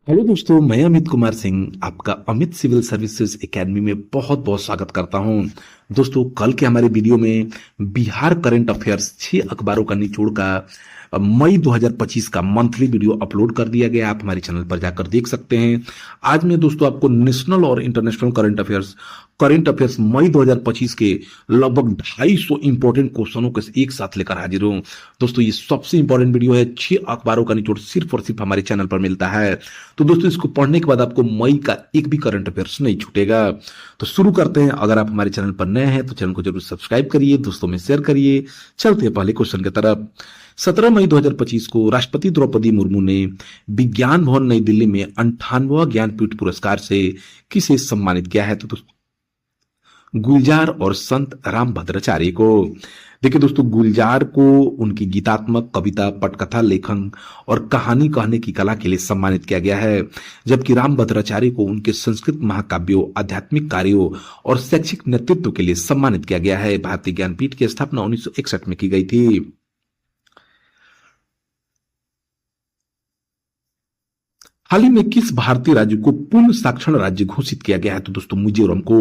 Hello दोस्तों, मैं अमित कुमार सिंह आपका अमित सिविल सर्विसेज एकेडमी में बहुत बहुत स्वागत करता हूं। दोस्तों, कल के हमारे वीडियो में बिहार करंट अफेयर्स 6 अखबारों का निचोड़ का मई 2025 का मंथली वीडियो अपलोड कर दिया गया। आप हमारे चैनल पर जाकर देख सकते हैं। आज मैं दोस्तों आपको नेशनल और इंटरनेशनल करंट अफेयर्स मई 2025 के लगभग 250 इंपॉर्टेंट क्वेश्चनों के एक साथ लेकर हाजिर हूं। दोस्तों, ये सबसे इंपॉर्टेंट वीडियो है। 6 अखबारों का निचोड़ सिर्फ और सिर्फ हमारे चैनल पर मिलता है। तो दोस्तों, इसको पढ़ने के बाद आपको मई का एक भी करंट अफेयर्स नहीं छूटेगा। तो शुरू करते हैं। अगर आप हमारे चैनल पर नए हैं तो चैनल को जरूर सब्सक्राइब करिए, दोस्तों में शेयर करिए। चलते हैं पहले क्वेश्चन की तरफ। 17 मई 2025 को राष्ट्रपति द्रौपदी मुर्मू ने विज्ञान भवन नई दिल्ली में 58वां ज्ञानपीठ पुरस्कार से किसे सम्मानित किया है? तो दोस्तों, गुलजार और संत रामभद्राचार्य को। देखिए दोस्तों, गुलजार को उनकी गीतात्मक कविता, पटकथा लेखन और कहानी कहने की कला के लिए सम्मानित किया गया है, जबकि रामभद्राचार्य को उनके संस्कृत महाकाव्यों, आध्यात्मिक कार्यों और शैक्षिक नेतृत्व के लिए सम्मानित किया गया है। भारतीय ज्ञानपीठ की स्थापना 1961 में की गई थी। हाल ही में किस भारतीय राज्य को पूर्ण साक्षर राज्य घोषित किया गया है? तो दोस्तों, मिजोरम को।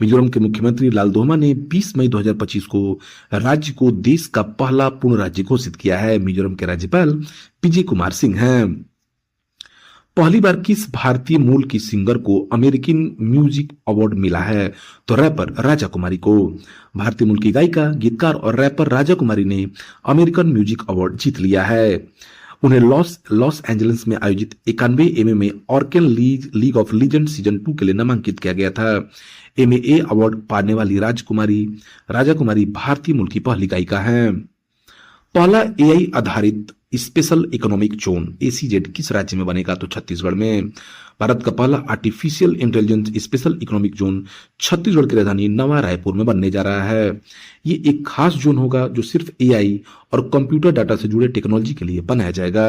मिजोरम के मुख्यमंत्री लालधोमा ने 20 मई 2025 को राज्य को देश का पहला पूर्ण राज्य घोषित किया है। मिजोरम के राज्यपाल पीजे कुमार सिंह हैं। पहली बार किस भारतीय मूल की सिंगर को अमेरिकन म्यूजिक अवार्ड मिला है? तो रैपर राजा कुमारी को। भारतीय मूल की गायिका, गीतकार और रैपर राजा कुमारी ने अमेरिकन म्यूजिक अवार्ड जीत लिया है। उन्हें लॉस एंजलिस में आयोजित 91वें में ऑर्केन लीग ऑफ लीजेंड सीजन 2 के लिए नामांकित किया गया था। एमए अवार्ड पाने वाली राजा कुमारी भारतीय मूल की पहली गायिका हैं। पहला एआई आधारित स्पेशल इकोनॉमिक जोन एसीजेड किस राज्य में बनेगा? तो छत्तीसगढ़ में। भारत का पहला artificial intelligence special economic zone Chhattisgarh की राजधानी नवा रायपुर में बनने जा रहा है। ये एक खास जोन होगा जो सिर्फ एआई और कंप्यूटर डाटा से जुड़े टेक्नोलॉजी के लिए बनाया जाएगा।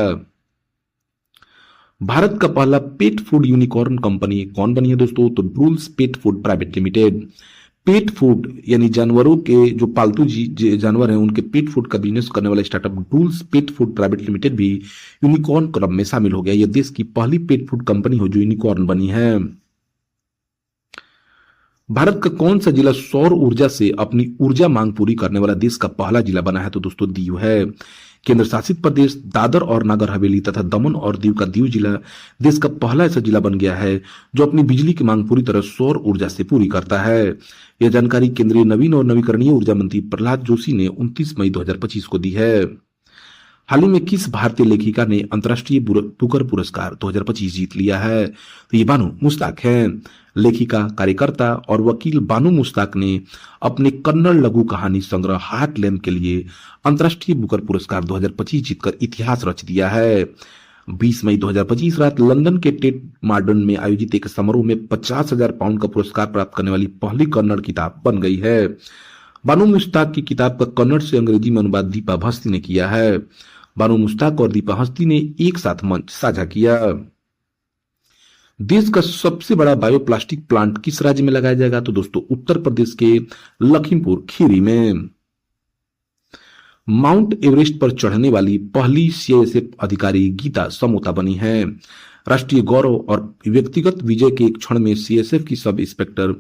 भारत का पहला पेट फूड यूनिकॉर्न कंपनी कौन बनी है दोस्तों? तो Drools pet food private limited. Pet food यानी जानवरों के जो पालतू जानवर हैं उनके पेट फूड का बिजनेस करने वाला startup Drools pet food private limited भी यूनिकॉर्न क्लब में शामिल हो गया। यह देश की पहली पेट फूड कंपनी हो जो यूनिकॉर्न बनी है। भारत का कौन सा जिला सौर ऊर्जा से अपनी ऊर्जा मांग पूरी करने वाला देश का पहला जिला बना है? तो दोस्तों, दीव है। केंद्र शासित प्रदेश दादर और नागर हवेली तथा दमन और दीव का दीव जिला देश का पहला ऐसा जिला बन गया है जो अपनी बिजली की मांग पूरी तरह सौर ऊर्जा से पूरी करता है। यह जानकारी केंद्रीय नवीन और नवीकरणीय ऊर्जा मंत्री प्रहलाद जोशी ने 29 मई 2025 को दी है। हाल ही में किस भारतीय लेखिका ने अंतर्राष्ट्रीय बुकर पुरस्कार 2025 जीत लिया है? तो ये बानो मुश्ताक हैं। लेखिका, कार्यकर्ता और वकील बानो मुश्ताक ने अपने कन्नड़ लघु कहानी संग्रह हार्ट लैम्प के लिए अंतर्राष्ट्रीय बुकर पुरस्कार 2025 जीतकर इतिहास रच दिया है। 20 मई 2025 रात लंदन के टेट मॉडर्न में आयोजित एक समारोह में 50,000 पाउंड का पुरस्कार प्राप्त करने वाली पहली कन्नड़ किताब बन गई है। बानो मुश्ताक की किताब का कन्नड़ से अंग्रेजी में अनुवाद दीपा भस्ती ने किया है। बानो मुश्ताक और दीपा हस्ती ने एक साथ मंच साझा किया। देश का सबसे बड़ा बायोप्लास्टिक प्लांट किस राज्य में लगाया जाएगा? तो दोस्तों, उत्तर प्रदेश के लखीमपुर खीरी में। माउंट एवरेस्ट पर चढ़ने वाली पहली सीआईएसएफ अधिकारी गीता समोता बनी है। राष्ट्रीय गौरव और व्यक्तिगत विजय के एक क्षण में सीआईएसएफ की सब इंस्पेक्टर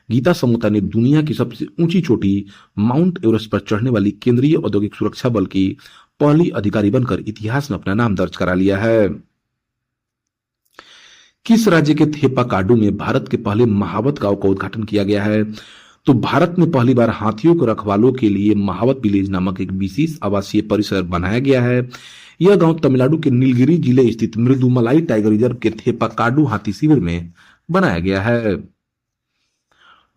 गीता समोता ने दुनिया की सबसे ऊंची चोटी माउंट एवरेस्ट पर चढ़ने वाली केंद्रीय औद्योगिक सुरक्षा बल की पहली अधिकारी बनकर इतिहास में अपना नाम दर्ज करा लिया है। किस राज्य के थेपाकाडू में भारत के पहले महावत गांव का उद्घाटन किया गया है? तो भारत में पहली बार हाथियों के रखवालों के लिए महावत विलेज नामक एक विशेष आवासीय परिसर बनाया गया है। यह गांव तमिलनाडु के नीलगिरी जिले स्थित मृदुमलाई टाइगर रिजर्व के थेपाकाडू हाथी शिविर में बनाया गया है।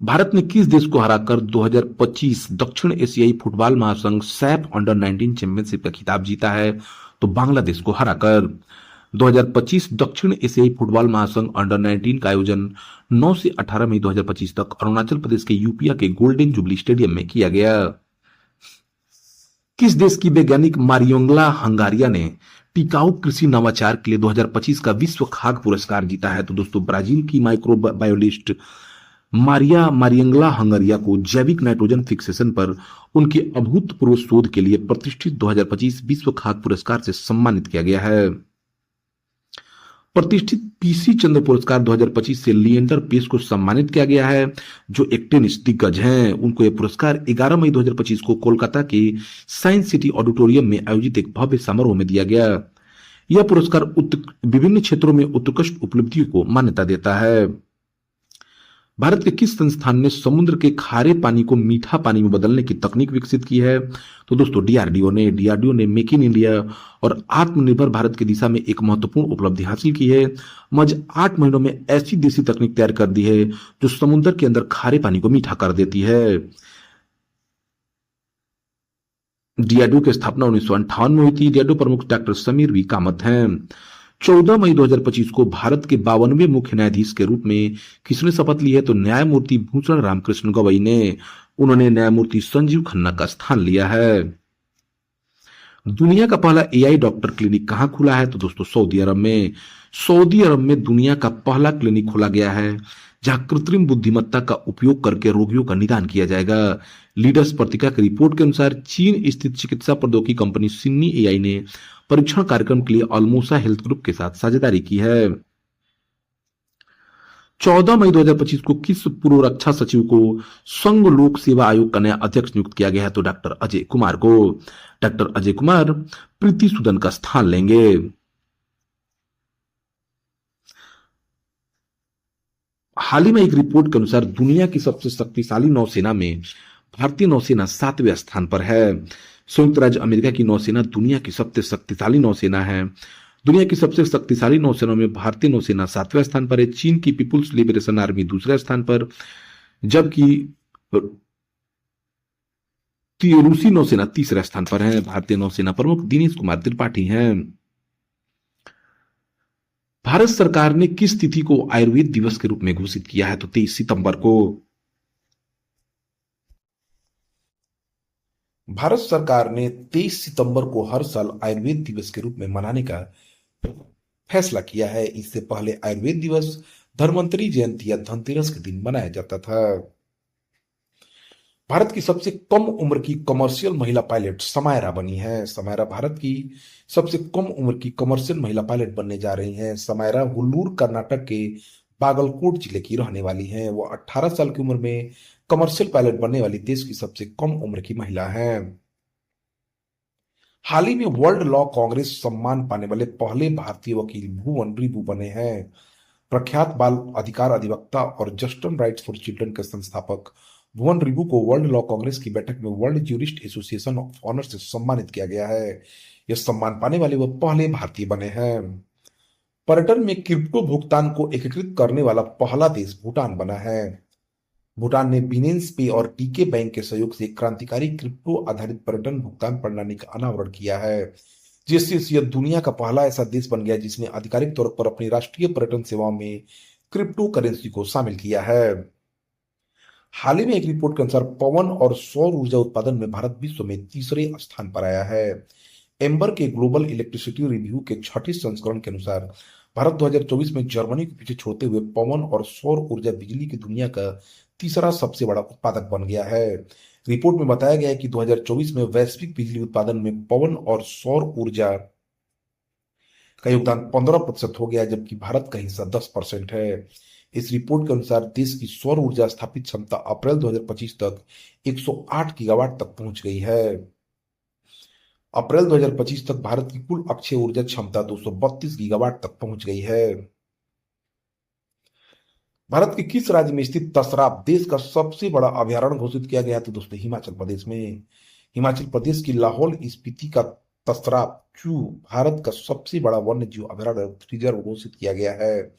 भारत ने किस देश को हराकर 2025 दक्षिण एशियाई फुटबॉल महासंघ सैफ अंडर 19 चैंपियनशिप का खिताब जीता है? तो बांग्लादेश को हराकर। 2025 दक्षिण एशियाई फुटबॉल महासंघ अंडर 19 का आयोजन 9 से 18 मई 2025 तक अरुणाचल प्रदेश के यूपिया के गोल्डन जुबली स्टेडियम में किया गया। किस देश की वैज्ञानिक मारियोंगला हंगारिया ने टिकाऊ कृषि नवाचार के लिए 2025 का विश्व खाद्य पुरस्कार जीता है? तो दोस्तों, ब्राजील की माइक्रोबायोलिस्ट मारियंगला हंगारिया को जैविक नाइट्रोजन फिक्सेशन पर उनके अभूतपूर्व शोध के लिए प्रतिष्ठित 2025 विश्व खाद्य पुरस्कार से सम्मानित किया गया है। प्रतिष्ठित पीसी चंद्र पुरस्कार 2025 से लिएंडर पेस को सम्मानित किया गया है, जो एक टेनिस दिग्गज हैं। उनको यह पुरस्कार 11 मई 2025 को कोलकाता के साइंस सिटी ऑडिटोरियम में आयोजित एक भव्य समारोह में दिया गया। यह पुरस्कार विभिन्न क्षेत्रों में उत्कृष्ट उपलब्धियों को मान्यता देता है। भारत के किस संस्थान ने समुद्र के खारे पानी को मीठा पानी में बदलने की तकनीक विकसित की है? तो दोस्तों डीआरडीओ ने मेक इन इंडिया और आत्मनिर्भर भारत की दिशा में एक महत्वपूर्ण उपलब्धि हासिल की है। महज 8 महीनों में ऐसी देसी तकनीक तैयार कर दी है जो समुद्र के अंदर खारे पानी को मीठा कर देती है। डीआरडीओ की स्थापना 1958 में हुई थी। डीआरडीओ प्रमुख डॉक्टर समीर वी कामत हैं। 14 मई 2025 को भारत के 52वें मुख्य न्यायाधीश के रूप में किसने शपथ ली है? तो न्यायमूर्ति भूषण रामकृष्ण गवई ने। उन्होंने न्यायमूर्ति संजीव खन्ना का स्थान लिया है। दुनिया का पहला एआई डॉक्टर क्लिनिक कहां खुला है? तो दोस्तों सऊदी अरब में। सऊदी अरब में दुनिया का पहला क्लिनिक खोला गया है जहां कृत्रिम बुद्धिमत्ता का उपयोग करके रोगियों का निदान किया जाएगा। लीडर्स पत्रिका की रिपोर्ट के अनुसार चीन स्थित चिकित्सा प्रौद्योगिकी कंपनी सिन्नी एआई ने परीक्षण कार्यक्रम के लिए अल्मोसा हेल्थ ग्रुप के साथ साझेदारी की है। 14 मई 2025 को किस पूर्व रक्षा सचिव को संघ लोक सेवा आयोग का नया अध्यक्ष नियुक्त किया गया है? तो डॉक्टर अजय कुमार को। डॉक्टर अजय कुमार प्रीति सूदन का स्थान लेंगे। हाल ही में एक रिपोर्ट के अनुसार दुनिया की सबसे शक्तिशाली नौसेना में भारतीय नौसेना 7वें स्थान पर है। संयुक्त राज्य अमेरिका की नौसेना दुनिया की सबसे शक्तिशाली नौसेना है। दुनिया की सबसे शक्तिशाली नौसेना में भारतीय नौसेना 7वें स्थान पर है। चीन की पीपुल्स लिबरेशन आर्मी दूसरे स्थान पर, जबकि रूसी नौसेना तीसरे स्थान पर है। भारतीय नौसेना प्रमुख दिनेश कुमार त्रिपाठी हैं। भारत सरकार ने किस तिथि को आयुर्वेद दिवस के रूप में घोषित किया है? तो 23 सितंबर को। भारत सरकार ने 23 सितंबर को हर साल आयुर्वेद दिवस के रूप में मनाने का फैसला किया है। इससे पहले आयुर्वेद दिवस धन्वंतरी जयंती या धनतेरस के दिन मनाया जाता था। भारत की सबसे कम उम्र की कमर्शियल महिला पायलट समायरा बनी है। समायरा भारत की सबसे कम उम्र की कमर्शियल महिला पायलट बनने जा रही हैं। समायरा हुल्लूर कर्नाटक के बागलकोट जिले की रहने वाली हैं। वो 18 साल की उम्र में कमर्शियल पायलट बनने वाली देश की सबसे कम उम्र की महिला हैं। हाल ही में वर्ल्ड लॉ कांग्रेस सम्मान पाने वाले पहले भारतीय वकील भुवन रिबू बने हैं। प्रख्यात बाल अधिकार अधिवक्ता और जस्टिस राइट्स फॉर चिल्ड्रन के संस्थापक भुवन रिबू को वर्ल्ड लॉ कांग्रेस की बैठक में world jurist association of honour से सम्मानित किया गया है। यह सम्मान पाने वाले वह पहले भारतीय बने हैं। पर्यटन में क्रिप्टो भुगतान को एकीकृत करने वाला पहला देश भूटान बना है। भूटान ने बिनेंस पे और टीके बैंक के सहयोग से क्रांतिकारी क्रिप्टो आधारित पर्यटन भुगतान प्रणाली का अनावरण किया है, जिससे यह दुनिया का पहला ऐसा देश बन गया जिसने आधिकारिक तौर पर अपनी राष्ट्रीय पर्यटन सेवाओं में क्रिप्टो करेंसी को शामिल किया है। हाल ही में एक रिपोर्ट के अनुसार पवन और सौर ऊर्जा उत्पादन में भारत विश्व में तीसरे स्थान पर आया है। एम्बर के ग्लोबल इलेक्ट्रिसिटी रिव्यू के 6ठे संस्करण के अनुसार भारत 2024 में जर्मनी को पीछे छोड़ते हुए पवन और सौर ऊर्जा बिजली की दुनिया का तीसरा सबसे बड़ा उत्पादक बन गया है। रिपोर्ट में बताया गया है कि 2024 में वैश्विक बिजली उत्पादन में पवन और सौर ऊर्जा का योगदान 15% हो गया, जबकि भारत का हिस्सा 10% है। इस रिपोर्ट के अनुसार देश की सौर ऊर्जा स्थापित क्षमता अप्रैल 2025 तक 108 गीगावाट तक पहुंच गई है। अप्रैल 2025 तक भारत की कुल अक्षय ऊर्जा क्षमता 232 गीगावाट तक पहुंच गई है। भारत के किस राज्य में स्थित तसरा देश का सबसे बड़ा अभयारण्य घोषित किया गया? तो दोस्तों हिमाचल प्रदेश में। हिमाचल प्रदेश की लाहौल स्पीति का तसरा चू भारत का सबसे बड़ा वन्य जीव अभयारण्य रिजर्व घोषित किया गया है।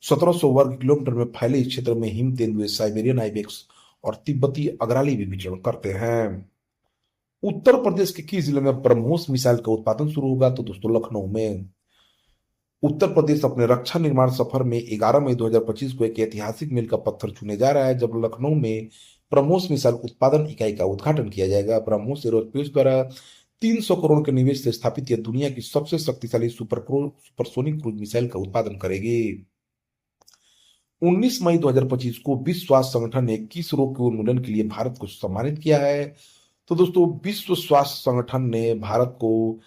1700 वर्ग किलोमीटर में फैले इस क्षेत्र में हिम तेंदुए, साइबेरियन आइबेक्स और तिब्बती अगराली भी विचरण करते हैं। उत्तर प्रदेश के किस जिले में ब्रह्मोस मिसाइल का उत्पादन शुरू होगा? तो दोस्तों लखनऊ में। उत्तर प्रदेश अपने रक्षा निर्माण सफर में 11 मई 2025 को एक ऐतिहासिक मील का पत्थर छूने जा रहा है, जब लखनऊ में ब्रह्मोस मिसाइल उत्पादन इकाई का उद्घाटन किया जाएगा। ब्रह्मोस एरोस्पेस द्वारा 300 करोड़ के निवेश से स्थापित यह दुनिया की सबसे शक्तिशाली सुपरसोनिक क्रूज मिसाइल का उत्पादन करेगी। 19 मई 2025 को विश्व स्वास्थ्य संगठन ने किस रोग के उन्मूलन के लिए भारत को सम्मानित किया है? तो दोस्तों विश्व स्वास्थ्य संगठन ने भारत को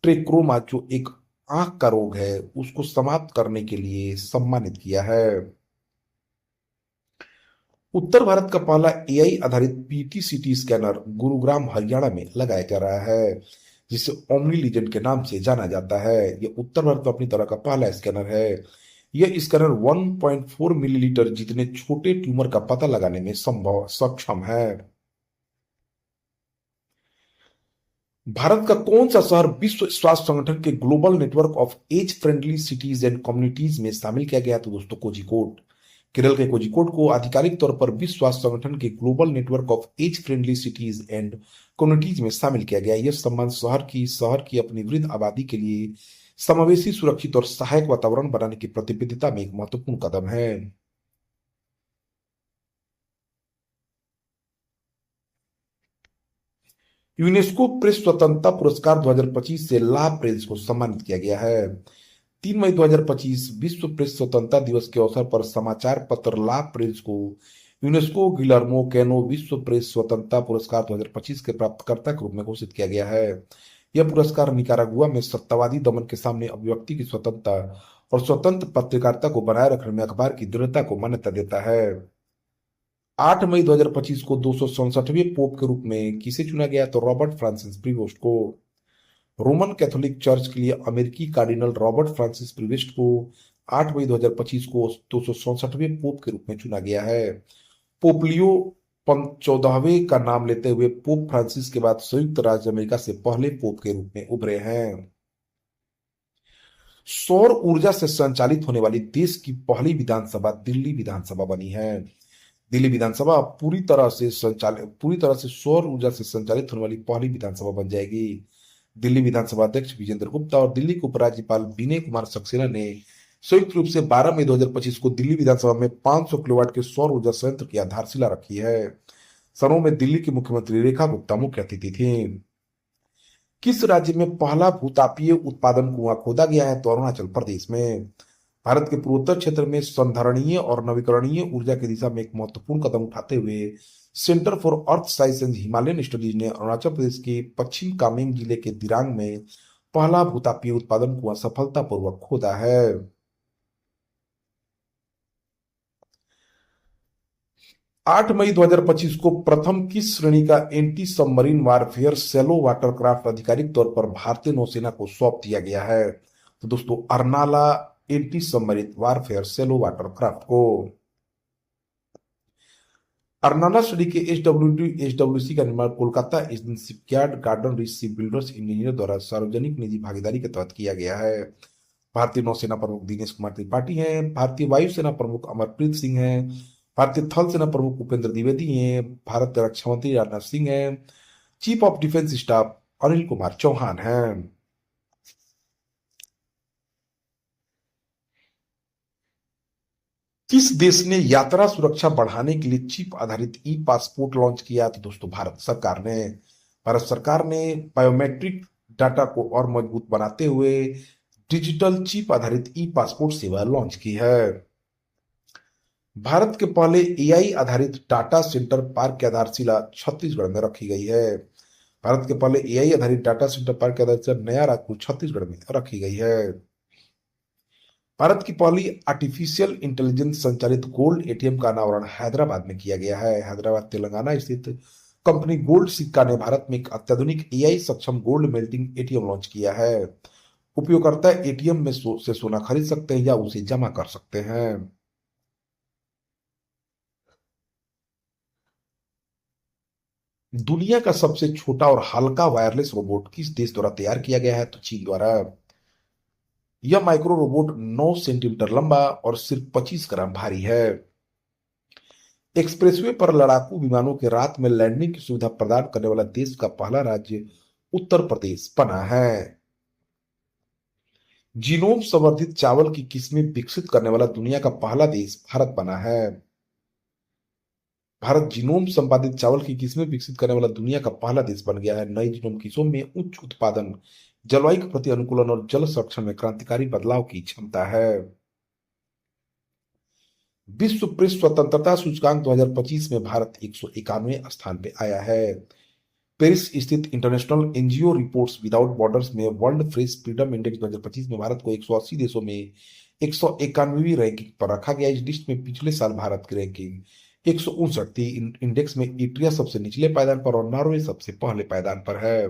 ट्रेक्रोमा, जो एक आंख का रोग है उसको समाप्त करने के लिए सम्मानित किया है। उत्तर भारत का पहला एआई आधारित पीटी सीटी स्कैनर गुरुग्राम हरियाणा में लगाया जा रहा है, जिसे ओमनी लीजेंड के नाम से जाना जाता है। यह उत्तर भारत में अपनी तरह का पहला स्कैनर है। यह स्कैनर 1.4 मिलीलीटर जितने छोटे ट्यूमर का पता लगाने में संभव सक्षम है। भारत का कौन सा शहर विश्व स्वास्थ्य संगठन के global network of age friendly cities and communities में शामिल किया गया? तो दोस्तों कोझिकोड। केरल के कोझिकोड को आधिकारिक तौर पर विश्व स्वास्थ्य संगठन के global network of age friendly cities and communities में शामिल किया गया। यह सम्मान शहर की अपनी वृद्ध आबादी के लिए समावेशी, सुरक्षित और सहायक वातावरण बनाने की प्रतिबद्धता में एक महत्वपूर्ण कदम है। यूनेस्को प्रेस स्वतंत्रता पुरस्कार 2025 से ला प्रेस को सम्मानित किया गया है। 3 मई 2025 विश्व प्रेस स्वतंत्रता दिवस के अवसर पर समाचार पत्र ला प्रेस को यूनेस्को गिलर्मो कैनो विश्व प्रेस स्वतंत्रता पुरस्कार 2025 के प्राप्तकर्ता के रूप में घोषित किया गया है। यह पुरस्कार निकारागुआ में सत्तावादी दमन के सामने अभिव्यक्ति की स्वतंत्रता और स्वतंत्र पत्रकारिता को बनाए रखने में अखबार की दृढ़ता को मान्यता देता है। 8 मई 2025 को 267वें पोप के रूप में किसे चुना गया? तो रॉबर्ट फ्रांसिस प्रीवोस्ट को। रोमन कैथोलिक चर्च के लिए अमेरिकी कार्डिनल रॉबर्ट फ्रांसिस प्रीवेस्ट को 8 मई 2025 को 267वें पोप के रूप में चुना गया है। पोप लियो 14वें का नाम लेते हुए पोप फ्रांसिस के बाद संयुक्त राज्य अमेरिका से पहले पोप के रूप में उभरे हैं। सौर ऊर्जा से संचालित होने वाली देश की पहली विधानसभा दिल्ली विधानसभा बनी है। दिल्ली विधानसभा पूरी तरह से सौर ऊर्जा से संचालित होने वाली पहली विधानसभा बन जाएगी। दिल्ली विधानसभा अध्यक्ष विजेंद्र गुप्ता और दिल्ली के उपराज्यपाल विनय कुमार सक्सेना ने संयुक्त रूप से 12 मई 2025 को दिल्ली विधानसभा में 500 किलोवाट के सौर ऊर्जा संयंत्र की आधारशिला रखी है। समारोह में दिल्ली की मुख्यमंत्री रेखा गुप्ता मुख्य अतिथि थी। किस राज्य में पहला भूतापीय उत्पादन कुआं खोदा गया है? तो अरुणाचल प्रदेश में। भारत के पूर्वोत्तर क्षेत्र में संधारणीय और नवीकरणीय ऊर्जा की दिशा में एक महत्वपूर्ण कदम उठाते हुए centre for earth science and Himalayan studies ने अरुणाचल प्रदेश के पश्चिम कामेंग जिले के दिरांग में पहला भूतापीय उत्पादन कुआं सफलतापूर्वक खोदा है। 8 मई 2025 को प्रथम किस श्रेणी का एंटी सबमरीन वारफेयर सेलो वाटरक्राफ्ट आधिकारिक तौर पर भारतीय नौसेना को सौंप दिया गया है? तो दोस्तों अर्नाला एंटी सबमरीन वारफेयर सेलो वाटरक्राफ्ट को। अर्नाला श्रेणी के एचडब्ल्यूसी का निर्माण Kolkata shipyard garden rich ship builders engineer द्वारा सार्वजनिक निजी भागीदारी के तहत किया गया है। भारतीय नौसेना प्रमुख दिनेश कुमार त्रिपाठी हैं। भारतीय वायुसेना प्रमुख अमरप्रीत सिंह हैं। भारतीय थल सेना प्रमुख उपेंद्र द्विवेदी हैं। भारत के रक्षा मंत्री राजनाथ सिंह हैं। Chief of defence staff Anil Kumar Chauhan हैं। किस देश ने यात्रा सुरक्षा बढ़ाने के लिए चिप आधारित ई पासपोर्ट लॉन्च किया? तो दोस्तों भारत सरकार ने। भारत सरकार ने बायोमेट्रिक डाटा को और मजबूत बनाते हुए डिजिटल चिप आधारित ई पासपोर्ट सेवा लॉन्च की है। भारत के पहले एआई आधारित डाटा सेंटर पार्क की आधारशिला छत्तीसगढ़ में रखी गई है। भारत के पहले एआई आधारित डाटा सेंटर पार्क की आधारशिला नया रायपुर छत्तीसगढ़ में रखी गई है। भारत की पहली आर्टिफिशियल इंटेलिजेंस संचालित गोल्ड एटीएम का अनावरण हैदराबाद में किया गया है। हैदराबाद तेलंगाना स्थित कंपनी गोल्ड सिक्का ने भारत में एक अत्याधुनिक एआई सक्षम गोल्ड मेल्टिंग एटीएम लॉन्च किया है। उपयोगकर्ता एटीएम में से सोना खरीद सकते हैं या उसे जमा कर सकते हैं। दुनिया का सबसे छोटा और हल्का वायरलेस रोबोट किस देश द्वारा तैयार किया गया है? तो चीन द्वारा। यह माइक्रो रोबोट 9 सेंटीमीटर लंबा और सिर्फ 25 ग्राम भारी है। एक्सप्रेसवे पर लड़ाकू विमानों के रात में लैंडिंग की सुविधा प्रदान करने वाला देश का पहला राज्य उत्तर प्रदेश बना है। जीनोम संवर्धित चावल की किस्में विकसित करने वाला दुनिया का पहला देश भारत बना है। भारत जीनोम संपादित चावल की किस्में विकसित करने वाला दुनिया का पहला देश बन गया है। नई जीनोम किस्मों में उच्च उत्पादन, जलवायु के प्रति अनुकूलन और जल संरक्षण में क्रांतिकारी बदलाव की क्षमता है। विश्व प्रेस स्वतंत्रता सूचकांक 2025 में भारत 191 स्थान पे आया है। पेरिस स्थित international NGO reports without borders में वर्ल्ड फ्रेश फ्रीडम इंडेक्स 2025 में भारत को 180 देशों में 191वीं रैंकिंग पर रखा गया। इस लिस्ट में पिछले साल भारत की रैंकिंग 159 थी। इंडेक्स में इटली सबसे निचले पायदान पर और नॉर्वे सबसे पहले पायदान पर है।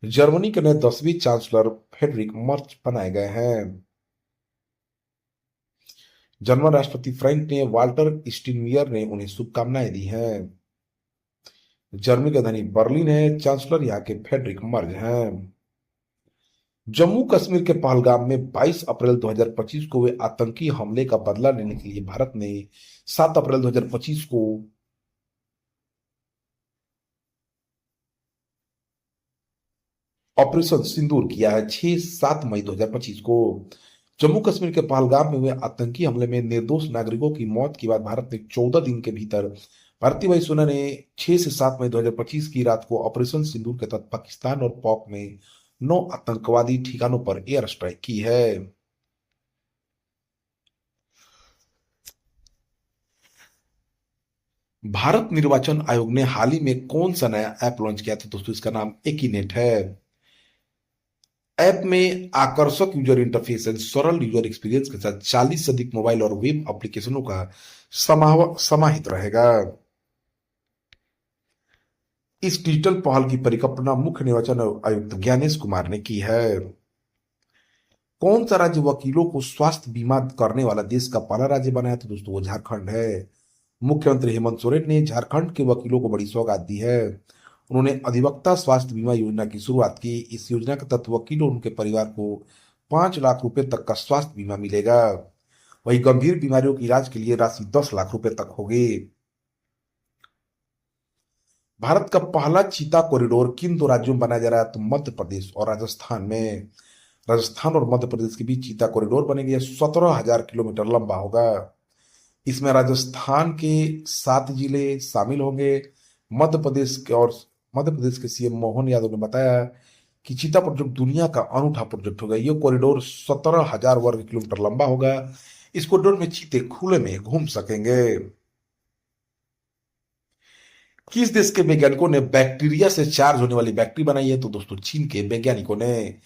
जर्मनी के नए 10वीं चांसलर फ्रेडरिक मर्च बनाए गए हैं। जर्मन राष्ट्रपति फ्रैंक ने वाल्टर स्टीनमियर ने उन्हें शुभकामनाएं दी हैं। जर्मनी की राजधानी बर्लिन है। चांसलर यहाँ के फ्रेडरिक मर्ज हैं। जम्मू कश्मीर के पहलगाम में 22 अप्रैल 2025 को हुए आतंकी हमले का बदला लेने के लिए भारत ने 7 अप्रैल 2025 को ऑपरेशन सिंदूर किया है। 6-7 मई 2025 को जम्मू कश्मीर के पहलगाम में हुए आतंकी हमले में निर्दोष नागरिकों की मौत के बाद भारत ने 14 दिन के भीतर भारतीय वायुसेना ने 6 से 7 मई 2025 की रात को ऑपरेशन सिंदूर के तहत पाकिस्तान और पाक में 9 आतंकवादी ठिकानों पर एयर स्ट्राइक की है। भारत निर्वाचन आयोग ने हाल ही में कौन सा नया ऐप लॉन्च किया था दोस्तों? इसका नाम एकीनेट है। ऐप में आकर्षक यूजर इंटरफेस और सरल यूजर एक्सपीरियंस के साथ 40 से अधिक मोबाइल और वेब एप्लीकेशनों का समाहित रहेगा। इस डिजिटल पहल की परिकल्पना मुख्य निर्वाचन आयुक्त ज्ञानेश कुमार ने की है। कौन सा राज्य वकीलों को स्वास्थ्य बीमा करने वाला देश का पहला राज्य बनाया? तो दोस्तों वो झारखंड है। मुख्यमंत्री हेमंत सोरेन ने झारखंड के वकीलों को बड़ी सौगात दी है। उन्होंने अधिवक्ता स्वास्थ्य बीमा योजना की शुरुआत की। इस योजना के तहत वकीलों और उनके परिवार को 5 लाख रुपए तक का स्वास्थ्य बीमा मिलेगा। वही गंभीर बीमारियों के इलाज के लिए राशि 10 लाख रुपए तक होगी। भारत का पहला चीता कॉरिडोर किन दो राज्यों में बनाया जा रहा है? तो मध्य प्रदेश और राजस्थान में। राजस्थान और मध्य प्रदेश के बीच चीता कॉरिडोर बनेगी। 17,000 किलोमीटर लंबा होगा। इसमें राजस्थान के 7 जिले शामिल होंगे। मध्य प्रदेश के सीएम मोहन यादव ने बताया कि चीता प्रोजेक्ट दुनिया का अनूठा प्रोजेक्ट होगा। यह कॉरिडोर 17,000 वर्ग किलोमीटर लंबा होगा। इस कॉरिडोर में चीते खुले में घूम सकेंगे। किस देश के वैज्ञानिकों ने बैक्टीरिया से चार्ज होने वाली बैटरी बनाई है? तो दोस्तों चीन के वैज्ञानिकों ने।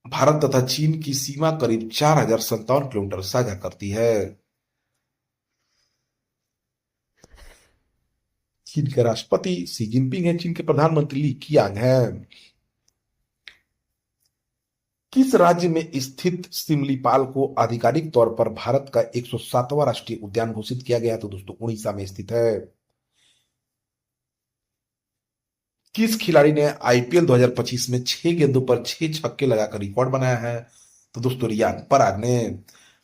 भारत तथा चीन की सीमा करीब 4,057 किलोमीटर साझा करती है। चीन के राष्ट्रपति शी जिनपिंग है। चीन के प्रधानमंत्री ली कीयांग हैं। किस राज्य में स्थित सिमलीपाल को आधिकारिक तौर पर भारत का 107वां राष्ट्रीय उद्यान घोषित किया गया? तो दोस्तों उड़ीसा में स्थित है। किस खिलाड़ी ने आईपीएल 2025 में 6 गेंदों पर 6 छक्के लगाकर रिकॉर्ड बनाया है? तो दोस्तों रियान पराग ने।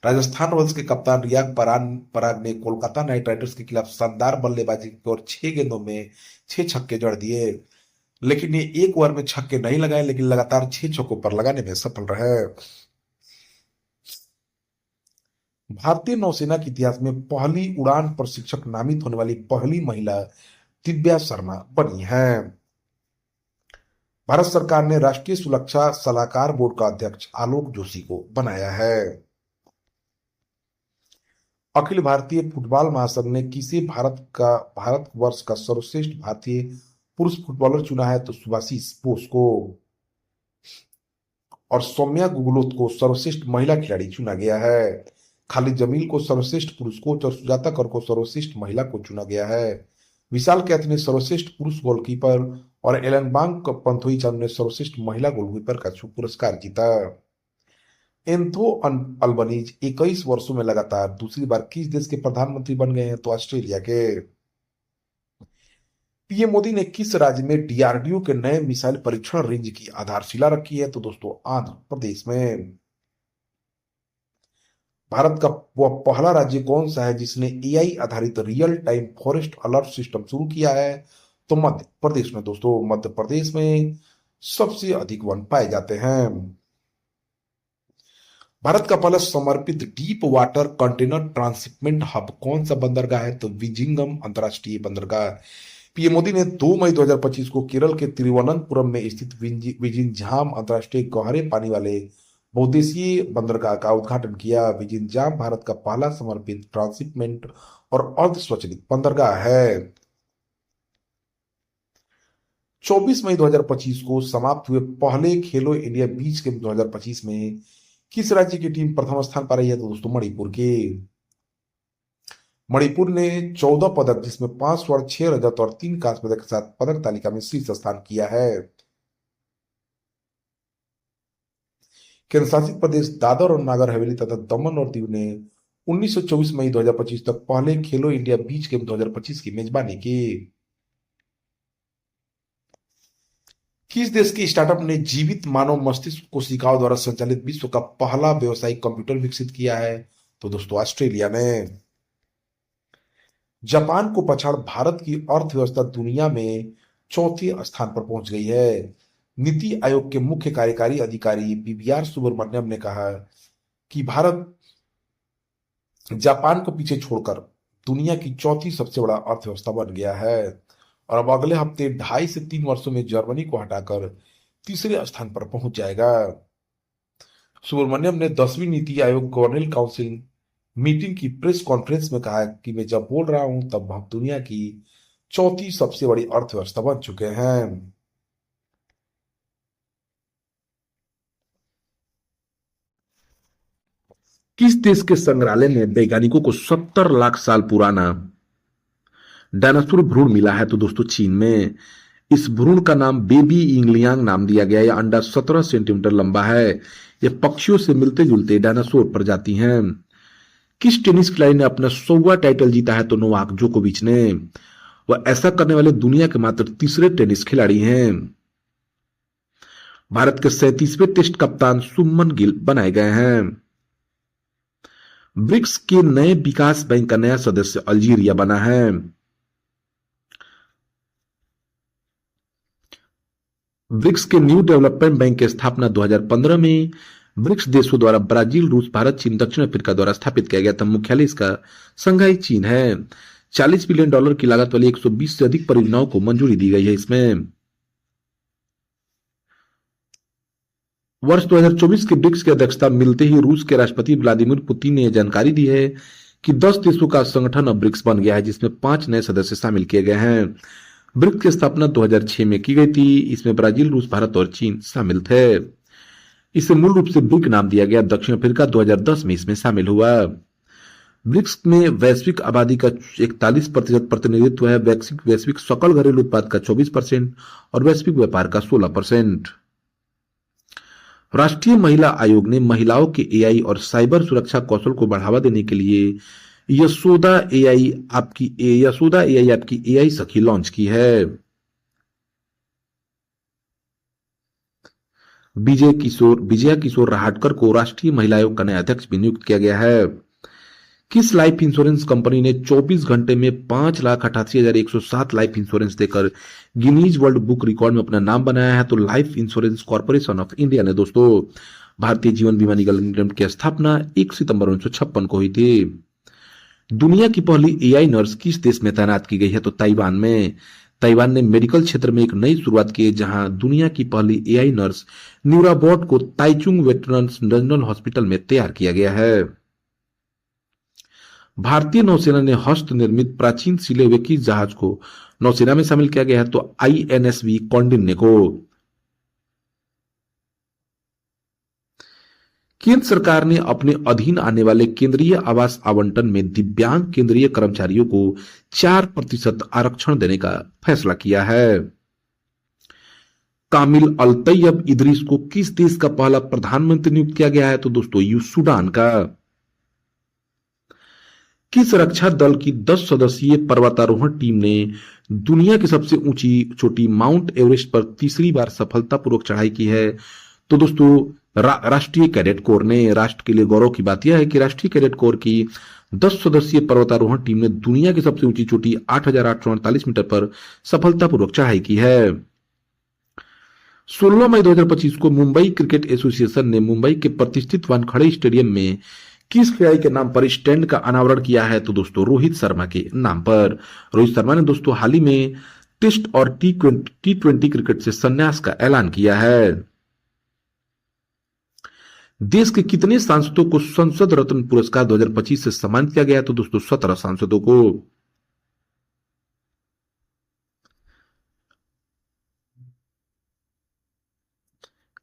राजस्थान रॉयल्स के कप्तान रियान पराग ने कोलकाता नाइट राइडर्स के खिलाफ शानदार बल्लेबाजी की और 6 गेंदों में 6 छक्के जड़ दिए। लेकिन ये एक ओवर में छक्के नहीं लगाए, लेकिन लगातार 6 छक्कों पर लगाने में सफल रहे। भारतीय नौसेना के इतिहास में पहली उड़ान प्रशिक्षक नामित होने वाली पहली महिला दिव्या शर्मा बनी है। भारत सरकार ने राष्ट्रीय सुरक्षा सलाहकार बोर्ड का अध्यक्ष आलोक जोशी को बनाया है। अखिल भारतीय फुटबॉल महासंघ ने किसे भारतवर्ष का सर्वश्रेष्ठ भारतीय पुरुष फुटबॉलर चुना है? तो सुभाषिस बोस को। और सौम्या गुगलोत को सर्वश्रेष्ठ महिला खिलाड़ी चुना गया है। खालिद जमील को सर्वश्रेष्ठ पुरुष कोच और सुजाता कर को सर्वश्रेष्ठ महिला कोच चुना गया है। विशाल कैथ ने सर्वश्रेष्ठ पुरुष गोलकीपर और एलन बांग पंथोई चांद ने सर्वश्रेष्ठ महिला गोलकीपर का पुरस्कार जीता। एंथो अल्बनीज 21 वर्षों में लगातार दूसरी बार किस देश के प्रधानमंत्री बन गए हैं? तो ऑस्ट्रेलिया के। पीएम मोदी ने किस राज्य में डीआरडीओ के नए मिसाइल परीक्षण रेंज की आधारशिला रखी है? तो दोस्तों आंध्र प्रदेश में। भारत का वह पहला राज्य कौन सा है जिसने एआई आधारित real time forest alert system शुरू किया है? तो मध्य प्रदेश में। दोस्तों मध्य प्रदेश में सबसे अधिक वन पाए जाते हैं। भारत का पहला समर्पित deep water container transshipment hub कौन सा बंदरगाह है? तो विजिंगम अंतरराष्ट्रीय बंदरगाह। पीएम मोदी ने 2 मई 2025 को केरल के तिरुवनंतपुरम में स्थित विजिंजाम अंतरराष्ट्रीय गहरे पानी वाले बहुउद्देशीय बंदरगाह का उद्घाटन किया। विजिंजाम भारत का पहला समर्पित ट्रांसशिपमेंट और अर्ध स्वचालित बंदरगाह है। 24 मई 2025 को समाप्त हुए पहले खेलो इंडिया बीच गेम 2025 में किस राज्य की टीम प्रथम स्थान पर आई है? तो दोस्तों मणिपुर की। मणिपुर ने 14 पदक, जिसमें 5 स्वर्ण, 6 रजत और 3 कांस्य पदक के साथ पदक तालिका में शीर्ष स्थान किया है। केंद्र शासित प्रदेश दादर और नागर हवेली तथा दमन और दीव ने 1924 मई 2025 तक पहले खेलो इंडिया बीच गेम 2025 की मेजबानी की। किस देश के स्टार्टअप ने जीवित मानव मस्तिष्क कोशिकाओं द्वारा संचालित विश्व का पहला व्यवसायिक कंप्यूटर विकसित किया है? तो दोस्तों ऑस्ट्रेलिया ने। जापान को पछाड़ भारत की अर्थव्यवस्था दुनिया में चौथे स्थान पर पहुंच गई है। नीति आयोग के मुख्य कार्यकारी अधिकारी बीवीआर सुब्रमण्यम ने कहा कि भारत जापान को पीछे छोड़कर दुनिया की चौथी सबसे बड़ा अर्थव्यवस्था बन गया है और अब अगले हफ्ते 2.5 से 3 वर्षों में जर्मनी को हटाकर तीसरे स्थान पर पहुंच जाएगा। सुब्रमण्यम ने 10वीं NITI Aayog governing council meeting की प्रेस कॉन्फ्रेंस में कहा कि मैं जब बोल रहा हूं तब हम दुनिया की चौथी सबसे बड़ी अर्थव्यवस्था बन चुके हैं। किस देश के संग्रहालय में वैज्ञानिकों को 70 लाख साल पुराना डायनासोर भ्रूण मिला है? तो दोस्तों चीन में। इस भ्रूण का नाम बेबी इंगलियांग नाम दिया गया। यह अंडा 17 सेंटीमीटर लंबा है। यह पक्षियों से मिलते जुलते डायनासोर प्रजाति हैं। किस टेनिस खिलाड़ी ने अपना 100वां टाइटल जीता है? तो नोवाक जोकोविच ने। वह ऐसा करने वाले दुनिया के मात्र तीसरे टेनिस खिलाड़ी हैं। भारत के 37वें टेस्ट कप्तान सुमन गिल बनाए गए हैं। ब्रिक्स के नए विकास बैंक का नया सदस्य अल्जीरिया बना है। ब्रिक्स के न्यू डेवलपमेंट बैंक की स्थापना 2015 में ब्रिक्स देशों द्वारा ब्राजील, रूस, भारत, चीन, दक्षिण अफ्रीका द्वारा स्थापित किया गया था। मुख्यालय इसका शंघाई चीन है। $40 बिलियन की लागत वाली 120 से अधिक परियोजनाओं को मंजूरी दी गई है। इसमें वर्ष 2024 के ब्रिक्स की अध्यक्षता मिलते ही रूस के राष्ट्रपति व्लादिमीर पुतिन ने यह जानकारी दी है कि 10 देशों का संगठन अब ब्रिक्स बन गया है, जिसमें 5 नए सदस्य शामिल किए गए हैं। ब्रिक्स की स्थापना 2006 में की गई थी। इसमें ब्राजील, रूस, भारत और चीन शामिल थे। इसे मूल रूप से ब्रिक नाम दिया गया। दक्षिण अफ्रीका 2010 में इसमें शामिल हुआ। ब्रिक्स में वैश्विक आबादी का 41% प्रतिनिधित्व है। वैश्विक सकल घरेलू उत्पाद का 24% और वैश्विक व्यापार का 16%। राष्ट्रीय महिला आयोग ने महिलाओं के एआई और साइबर सुरक्षा कौशल को बढ़ावा देने के लिए यशोदा एआई आपकी एआई सखी लॉन्च की है। विजया किशोर राहटकर को राष्ट्रीय महिला आयोग का नया अध्यक्ष भी नियुक्त किया गया है। किस लाइफ इंश्योरेंस कंपनी ने 24 घंटे में 5,88,107 लाइफ इंश्योरेंस देकर गिनीज वर्ल्ड बुक रिकॉर्ड में अपना नाम बनाया है? तो life insurance corporation of India ने। दोस्तों भारतीय जीवन बीमा निगम लिमिटेड की स्थापना 1 सितंबर 1956 को हुई थी। दुनिया की पहली एआई नर्स किस देश में तैनात की गई है? तो ताइवान में। ताइवान ने मेडिकल क्षेत्र में एक नई शुरुआत की है, जहां दुनिया की पहली एआई नर्स न्यूराबॉट को ताइचुंग वेटरन्स रीजनल हॉस्पिटल में तैयार किया गया है। भारतीय नौसेना ने हस्त निर्मित प्राचीन सिले हुए किस जहाज को नौसेना में शामिल किया गया है? तो आईएनएसवी कौंडिन्य को। केंद्र सरकार ने अपने अधीन आने वाले केंद्रीय आवास आवंटन में दिव्यांग केंद्रीय कर्मचारियों को 4% आरक्षण देने का फैसला किया है। कामिल अल तैयब इदरीस को किस देश का पहला प्रधानमंत्री नियुक्त किया गया है? तो दोस्तों सूडान का। किस रक्षा दल की 10 सदस्यीय पर्वतारोहण टीम ने दुनिया की सबसे ऊंची चोटी माउंट एवरेस्ट पर तीसरी बार सफलतापूर्वक चढ़ाई की है? तो दोस्तों राष्ट्रीय कैडेट कोर ने। राष्ट्र के लिए गौरव की बात यह है कि राष्ट्रीय कैडेट कोर की 10 सदस्यीय पर्वतारोहण टीम ने दुनिया की सबसे ऊंची चोटी 8,848 मीटर पर सफलतापूर्वक चढ़ाई की है। 16 मई 2025 को मुंबई क्रिकेट एसोसिएशन ने मुंबई के प्रतिष्ठित वानखेड़े स्टेडियम में किस खिलाड़ी के नाम पर स्टैंड का अनावरण किया है? तो दोस्तों रोहित शर्मा के नाम पर। रोहित शर्मा ने दोस्तों हाल ही में टेस्ट और टी20 क्रिकेट से संन्यास का ऐलान किया है। देश के कितने सांसदों को संसद रत्न पुरस्कार 2025 से सम्मानित किया गया? तो दोस्तों 17 सांसदों को।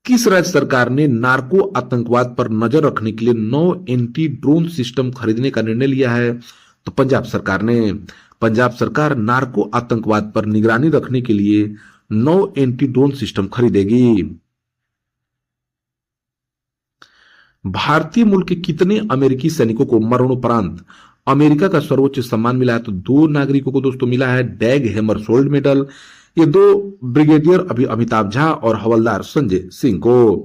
किस राज्य सरकार ने नार्को आतंकवाद पर नजर रखने के लिए 9 एंटी ड्रोन सिस्टम खरीदने का निर्णय लिया है? तो पंजाब सरकार ने। पंजाब सरकार नार्को आतंकवाद पर निगरानी रखने के लिए 9 एंटी ड्रोन सिस्टम खरीदेगी। भारतीय मूल के कितने अमेरिकी सैनिकों को मरणोपरांत अमेरिका का सर्वोच्च सम्मान मिला है? तो 2 नागरिकों को दोस्तों मिला है डैग हैमरशोल्ड मेडल। ये 2 ब्रिगेडियर अमिताभ झा और हवलदार संजय सिंह को।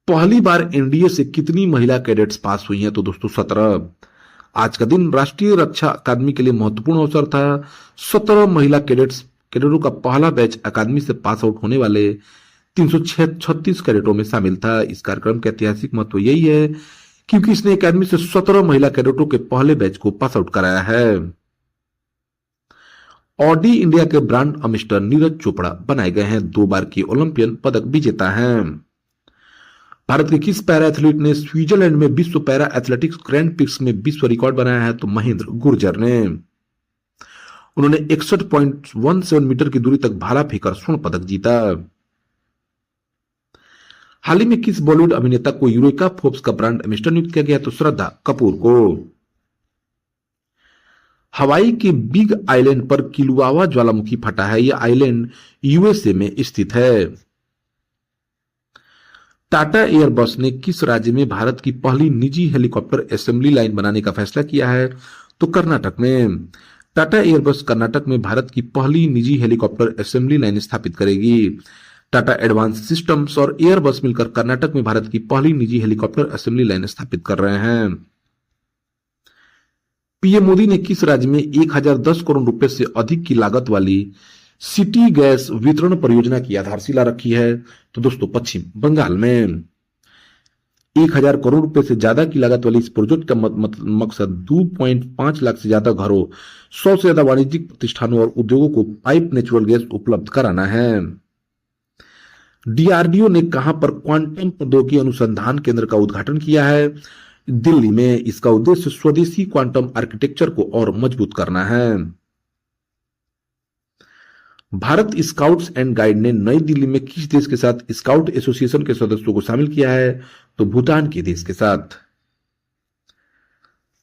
पहली बार एनडीए से कितनी महिला कैडेट्स पास हुई हैं? तो दोस्तों 17। आज का दिन राष्ट्रीय रक्षा अकादमी के लिए महत्वपूर्ण अवसर था। 17 महिला कैडेटों का पहला बैच अकादमी से पास आउट होने वाले 336 कैडेटों में शामिल था। इस कार्यक्रम का ऐतिहासिक महत्व यही है क्योंकि इसने अकादमी से 17 महिला कैडेटों के पहले बैच को पास आउट कराया है। ऑडी इंडिया के ब्रांड एम्बेसडर नीरज चोपड़ा बनाए गए हैं। 2 बार की ओलंपियन पदक विजेता हैं। भारत के किस पैरा एथलीट ने स्विट्जरलैंड में विश्व पैरा एथलेटिक्स ग्रैंड प्रिक्स में विश्व रिकॉर्ड बनाया है? तो महेंद्र गुर्जर ने। उन्होंने 61.17 मीटर की दूरी तक भाला फेंकर स्वर्ण पदक जीता। हाल ही में किस बॉलीवुड अभिनेता को यूरेका फोर्ब्स का ब्रांड एम्बेसडर नियुक्त किया गया? तो श्रद्धा कपूर को। हवाई के बिग आइलैंड पर किलुआवा ज्वालामुखी फटा है। यह आइलैंड यूएसए में स्थित है। टाटा एयरबस ने किस राज्य में भारत की पहली निजी हेलीकॉप्टर असेंबली लाइन बनाने का फैसला किया है? तो कर्नाटक में। टाटा एयरबस कर्नाटक में भारत की पहली निजी हेलीकॉप्टर असेंबली लाइन स्थापित करेगी। टाटा एडवांस सिस्टम्स और एयरबस मिलकर कर्नाटक में भारत की पहली निजी हेलीकॉप्टर असेंबली लाइन स्थापित कर रहे हैं। पीएम मोदी ने किस राज्य में 1010 करोड़ रुपए से अधिक की लागत वाली सिटी गैस वितरण परियोजना की आधारशिला रखी है? तो दोस्तों पश्चिम बंगाल में। 1000 करोड़ रुपए से ज्यादा की लागत वाली इस प्रोजेक्ट का मकसद 2.5 लाख से ज्यादा घरों, 100 से ज्यादा वाणिज्यिक प्रतिष्ठानों और उद्योगों को पाइप नेचुरल गैस उपलब्ध कराना है। डीआरडीओ ने कहां पर क्वांटम प्रौद्योगिकी अनुसंधान केंद्र का उद्घाटन किया है? दिल्ली में। इसका उद्देश्य स्वदेशी क्वांटम आर्किटेक्चर को और मजबूत करना है। भारत स्काउट्स एंड गाइड ने नई दिल्ली में किस देश के साथ स्काउट एसोसिएशन के सदस्यों को शामिल किया है? तो भूटान के देश के साथ।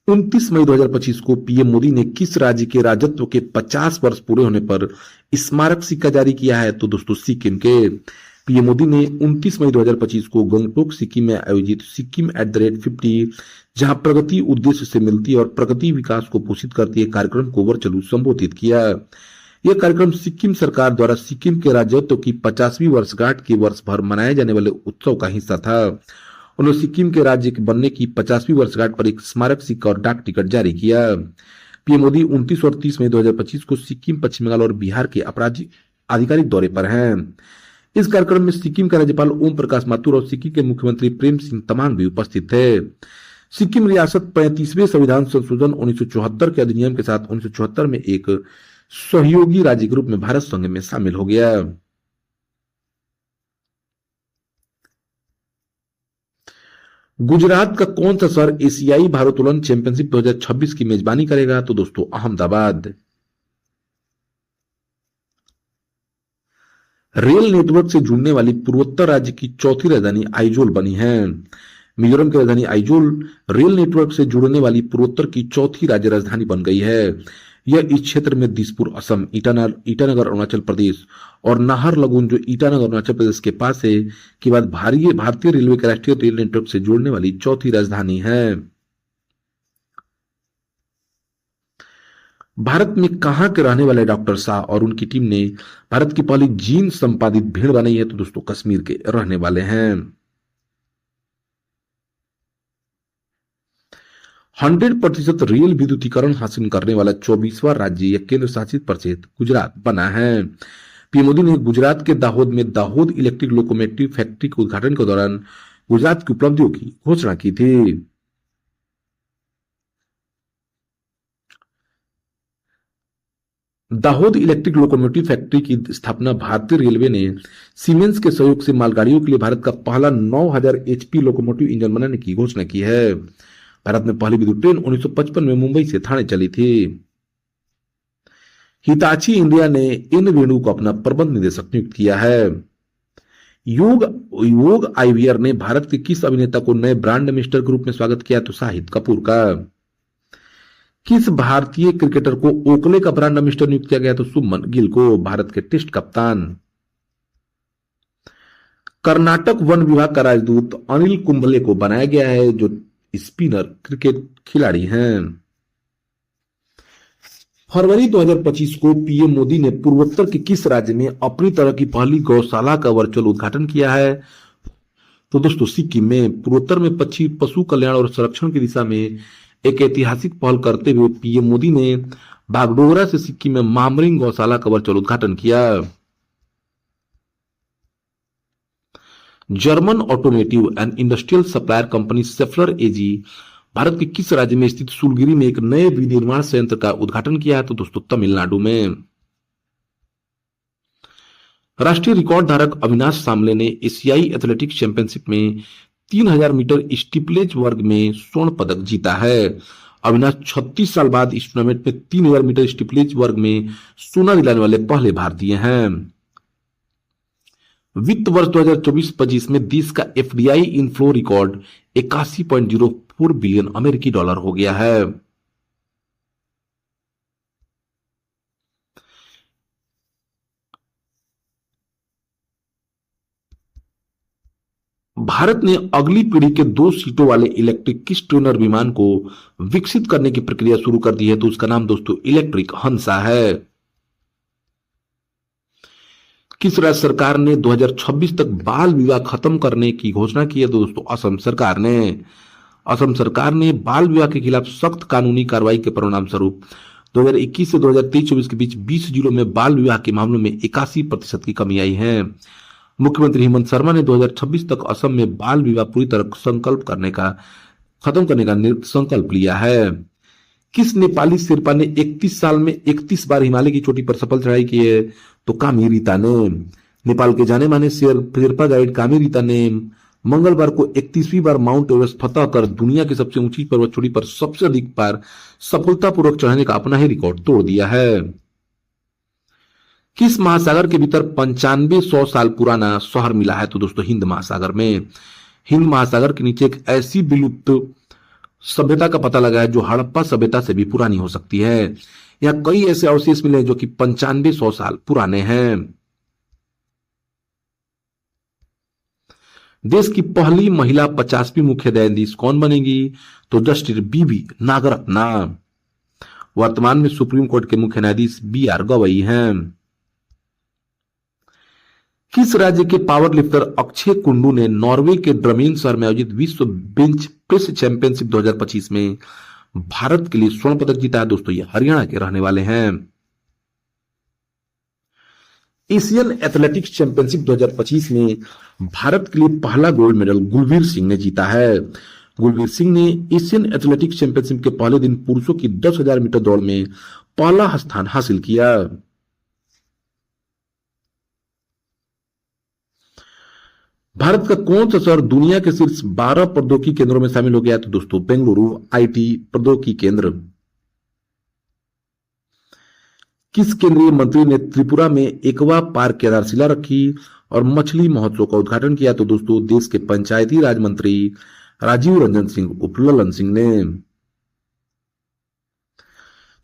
29 मई 2025 को पीएम मोदी ने किस राज्य के राजत्व के 50 वर्ष पूरे होने पर स्मारक सिक्का जारी किया है? तो दोस्तों सिक्किम के। पीएम मोदी ने 29 मई 2025 को गंगटोक सिक्किम में आयोजित सिक्किम @50, जहां प्रगति उद्देश्य से मिलती है और प्रगति विकास को पोषित करती है, कार्यक्रम को वर्चुअली संबोधित किया। यह कार्यक्रम सिक्किम सरकार द्वारा सिक्किम के राज्यत्व की 50वीं वर्षगांठ के वर्ष भर मनाए जाने वाले उत्सव का हिस्सा था। उन्होंने सिक्किम के राज्य के बनने की 50वीं वर्षगांठ पर एक स्मारक सिक्का और डाक टिकट जारी किया। पीएम मोदी 29 और 30 मई 2025 को सिक्किम, पश्चिम बंगाल और बिहार के आधिकारिक दौरे पर हैं। इस कार्यक्रम में सिक्किम के राज्यपाल ओम प्रकाश माथुर और सिक्किम के मुख्यमंत्री प्रेम सिंह तमांग भी उपस्थित थे। सिक्किम रियासत 35वें संविधान संशोधन 1974 के अधिनियम के साथ 1974 में एक सहयोगी राज्य के रूप में भारत संघ में शामिल हो गया। गुजरात का कौन सा शहर एशियाई भारोत्तोलन चैंपियनशिप 2026 की मेजबानी करेगा? तो दोस्तों अहमदाबाद। रेल नेटवर्क से जुड़ने वाली पूर्वोत्तर राज्य की चौथी राजधानी आइजोल बनी है। मिजोरम की राजधानी आइजोल रेल नेटवर्क से जुड़ने वाली पूर्वोत्तर की चौथी राज्य राजधानी बन गई है। यह इस क्षेत्र में दिसपुर असम, ईटानगर अरुणाचल प्रदेश और नाहरलगुन जो ईटानगर अरुणाचल प्रदेश के पास है के बाद भारतीय रेलवे के राष्ट्रीय रेल नेटवर्क से जुड़ने वाली चौथी राजधानी है। भारत में कहां के रहने वाले डॉक्टर शाह और उनकी टीम ने भारत की पहली जीन संपादित भेड़ बनाई है? तो दोस्तों कश्मीर के रहने वाले हैं। 100% रेल विद्युतीकरण हासिल करने वाला 24वां राज्य या केंद्र शासित प्रदेश गुजरात बना है। पीएम मोदी ने गुजरात के दाहोद में दाहोद इलेक्ट्रिक लोकोमोटिव फैक्ट्री के उद्घाटन के दौरान गुजरात की उपलब्धियों की घोषणा की थी। दाहोद इलेक्ट्रिक लोकोमोटिव फैक्ट्री की स्थापना भारतीय रेलवे ने सीमेंस के सहयोग से मालगाड़ियों के लिए भारत का पहला 9000 HP लोकोमोटिव इंजन बनाने की घोषणा की है। भारत में पहली विद्युत ट्रेन 1955 में मुंबई से ठाणे चली थी। हिताची इंडिया ने एन वेणु को अपना प्रबंध निदेशक नियुक्त किया है। योग योग आईवीआर ने भारत के किस अभिनेता को नए ब्रांड एम्बेसडर के रूप में स्वागत किया? तो शाहिद कपूर का। किस भारतीय क्रिकेटर को ओकले का ब्रांड एम्बेसडर नियुक्त किया गया? तो शुभमन गिल को, भारत के टेस्ट कप्तान। कर्नाटक वन विभाग का राजदूत अनिल कुंबले को बनाया गया है, जो स्पिनर क्रिकेट खिलाड़ी हैं। फरवरी 2025 को पीएम मोदी ने पूर्वोत्तर के किस राज्य में अपनी तरह की पहली गौशाला का वर्चुअल उद्घाटन किया है? तो दोस्तों सिक्किम में। पूर्वोत्तर में पशु कल्याण और संरक्षण की दिशा में एक ऐतिहासिक पहल करते हुए पीएम मोदी ने बागडोगरा से सिक्किम में मामरिंग गौशाला का वर्चुअल उद्घाटन किया। German automotive and industrial supplier company Schaeffler AG Bharat के किस राज्य में स्थित सूलगिरी में एक नए विनिर्माण संयंत्र का उद्घाटन किया है? तो दोस्तों तमिलनाडु में। राष्ट्रीय रिकॉर्ड धारक अविनाश सामले ने एशियाई एथलेटिक्स चैंपियनशिप में 3000 मीटर स्टीपलेज वर्ग में स्वर्ण पदक जीता है। अविनाश 36 साल बाद इस टूर्नामेंट में 3000 मीटर स्टीपलेज वर्ग में सोना दिलाने वाले पहले भारतीय हैं। वित्त वर्ष 2024-25 में देश का एफडीआई इनफ्लो रिकॉर्ड 81.04 बिलियन अमेरिकी डॉलर हो गया है। भारत ने अगली पीढ़ी के 2 सीटों वाले इलेक्ट्रिक किस ट्रेनर विमान को विकसित करने की प्रक्रिया शुरू कर दी है? तो उसका नाम दोस्तों इलेक्ट्रिक हंसा है। किस राज्य सरकार ने 2026 तक बाल विवाह खत्म करने की घोषणा की है? दोस्तों असम सरकार ने। असम सरकार ने बाल विवाह के खिलाफ सख्त कानूनी कार्रवाई के परिणाम स्वरूप 2021 से 2023-24 के बीच 20 जिलों में बाल विवाह के मामलों में 81% की कमी आई है। मुख्यमंत्री हेमंत शर्मा ने 2026 तक असम में बाल विवाह पूरी तरह खत्म करने का संकल्प लिया है। किस नेपाली शेरपा ने 31 साल में 31 बार हिमालय की चोटी पर सफल चढ़ाई की है? तो कामी रीता ने। नेपाल के जाने माने शेरपा गाइड कामी रीता ने मंगलवार को 31वीं बार माउंट एवरेस्ट फतह कर दुनिया की सबसे ऊंची पर्वत चोटी पर सबसे अधिक बार सफलतापूर्वक चढ़ने का अपना ही रिकॉर्ड तोड़ दिया है। किस महासागर के भीतर 9500 साल पुराना शहर मिला है? तो दोस्तों हिंद महासागर में। हिंद महासागर के नीचे एक ऐसी विलुप्त सभ्यता का पता लगा है जो हड़प्पा सभ्यता से भी पुरानी हो सकती है। यहाँ कई ऐसे अवशेष मिले जो कि 9500 साल पुराने हैं। देश की पहली महिला 50वीं मुख्य न्यायाधीश कौन बनेगी? तो जस्टिस बीबी नागरत्ना। वर्तमान में सुप्रीम कोर्ट के मुख्य न्यायाधीश BR गवई हैं। किस राज्य के पावर लिफ्टर अक्षय कुंडू ने नॉर्वे के ड्रमेन शहर में आयोजित विश्व बेंच प्रेस चैंपियनशिप 2025 में भारत के लिए स्वर्ण पदक जीता है? दोस्तों ये हरियाणा के रहने वाले हैं। एशियन एथलेटिक्स चैंपियनशिप 2025 में भारत के लिए पहला गोल्ड मेडल गुलवीर सिंह ने जीता है। गुलवीर सिंह ने एशियन एथलेटिक्स चैंपियनशिप के पहले दिन पुरुषों की 10,000 मीटर दौड़ में पहला स्थान हासिल किया। भारत का कौन सा शहर दुनिया के शीर्ष 12 प्रौद्योगिकी केंद्रों में शामिल हो गया? तो दोस्तों बेंगलुरु IT प्रौद्योगिकी केंद्र। किस केंद्रीय मंत्री ने त्रिपुरा में एक्वा पार्क की आधारशिला रखी और मछली महोत्सव का उद्घाटन किया? तो दोस्तों देश के पंचायती राज मंत्री राजीव रंजन सिंह उर्फ ललन सिंह ने।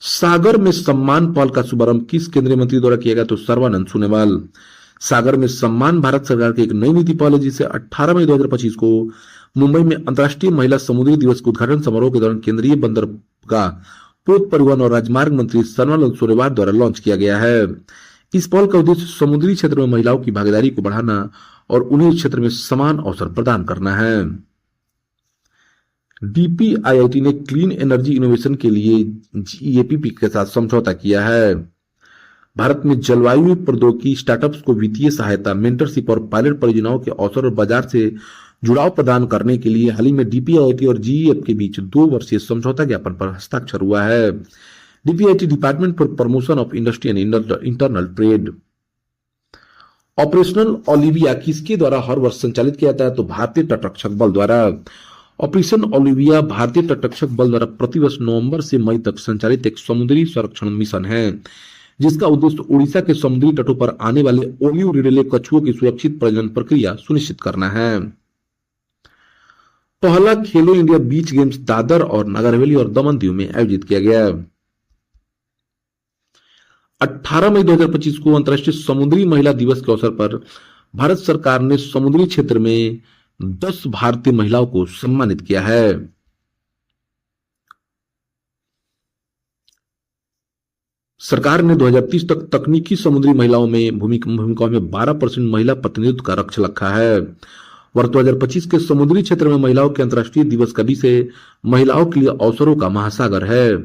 सागर में सम्मान पहल का शुभारंभ किस केंद्रीय मंत्री द्वारा किया गया? तो सर्बानंद सोनोवाल। सागर में सम्मान भारत सरकार की एक नई नीति पहल है जिसे 18 मई 2025 को मुंबई में अंतर्राष्ट्रीय महिला समुद्री दिवस के उद्घाटन समारोह के दौरान केंद्रीय बंदरगाह, पोत परिवहन और राजमार्ग मंत्री सर्बानंद सोनोवाल द्वारा लॉन्च किया गया है। इस पहल का उद्देश्य समुद्री क्षेत्र में महिलाओं की भागीदारी को बढ़ाना और उन्हें इस क्षेत्र में समान अवसर प्रदान करना है। DPIIT ने क्लीन एनर्जी इनोवेशन के लिए GEPP के साथ समझौता किया है। भारत में जलवायु प्रौद्योगिकी स्टार्टअप्स को वित्तीय सहायता, मेंटरशिप और पायलट परियोजनाओं के अवसर और बाजार से जुड़ाव प्रदान करने के लिए हाल ही में DPIIT और GEF के बीच 2 वर्षीय समझौता ज्ञापन पर हस्ताक्षर हुआ है। DPIIT department for promotion of industry and internal trade. Operational Olivia किसके द्वारा हर वर्ष संचालित किया जाता है? तो भारतीय तटरक्षक बल द्वारा। ऑपरेशन ओलिविया भारतीय तटरक्षक बल द्वारा प्रतिवर्ष नवंबर से मई तक संचालित एक समुद्री संरक्षण मिशन है। जिसका उद्देश्य उड़ीसा के समुद्री तटों पर आने वाले ओलिव रिडले कछुओं की सुरक्षित प्रजनन प्रक्रिया सुनिश्चित करना है। पहला खेलो इंडिया बीच गेम्स दादर और नगर हवेली और दमन दीव में आयोजित किया गया। 18 मई 2025 को अंतर्राष्ट्रीय समुद्री महिला दिवस के अवसर पर भारत सरकार ने समुद्री क्षेत्र में 10 भारतीय महिलाओं को सम्मानित किया है। सरकार ने 2030 तक तकनीकी समुद्री महिलाओं में भूमिकाओं में 12% महिला प्रतिनिधित्व का लक्ष्य रखा है। वर्ष 2025 के समुद्री क्षेत्र में महिलाओं के अंतर्राष्ट्रीय दिवस का विषय महिलाओं के लिए अवसरों का महासागर है।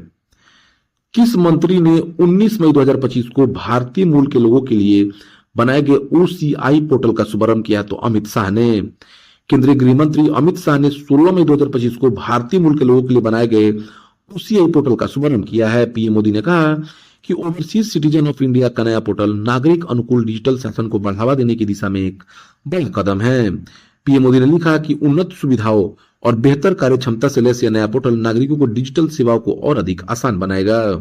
किस मंत्री ने 19 मई 2025 को भारतीय मूल के लोगों के लिए बनाए गए OCI पोर्टल का शुभारंभ किया? तो अमित शाह ने। केंद्रीय गृह मंत्री अमित शाह ने 16 मई 2025 को भारतीय मूल के लोगों के लिए बनाए गए OCI पोर्टल का शुभारंभ किया है। पीएम मोदी ने कहा कि ओवरसीज सिटीजन ऑफ इंडिया का नया पोर्टल नागरिक अनुकूल डिजिटल शासन को बढ़ावा देने की दिशा में एक बड़ा कदम है। पीएम मोदी ने लिखा कि उन्नत सुविधाओं और बेहतर कार्य क्षमता से लैस यह नया पोर्टल नागरिकों को डिजिटल सेवाओं को और अधिक आसान बनाएगा।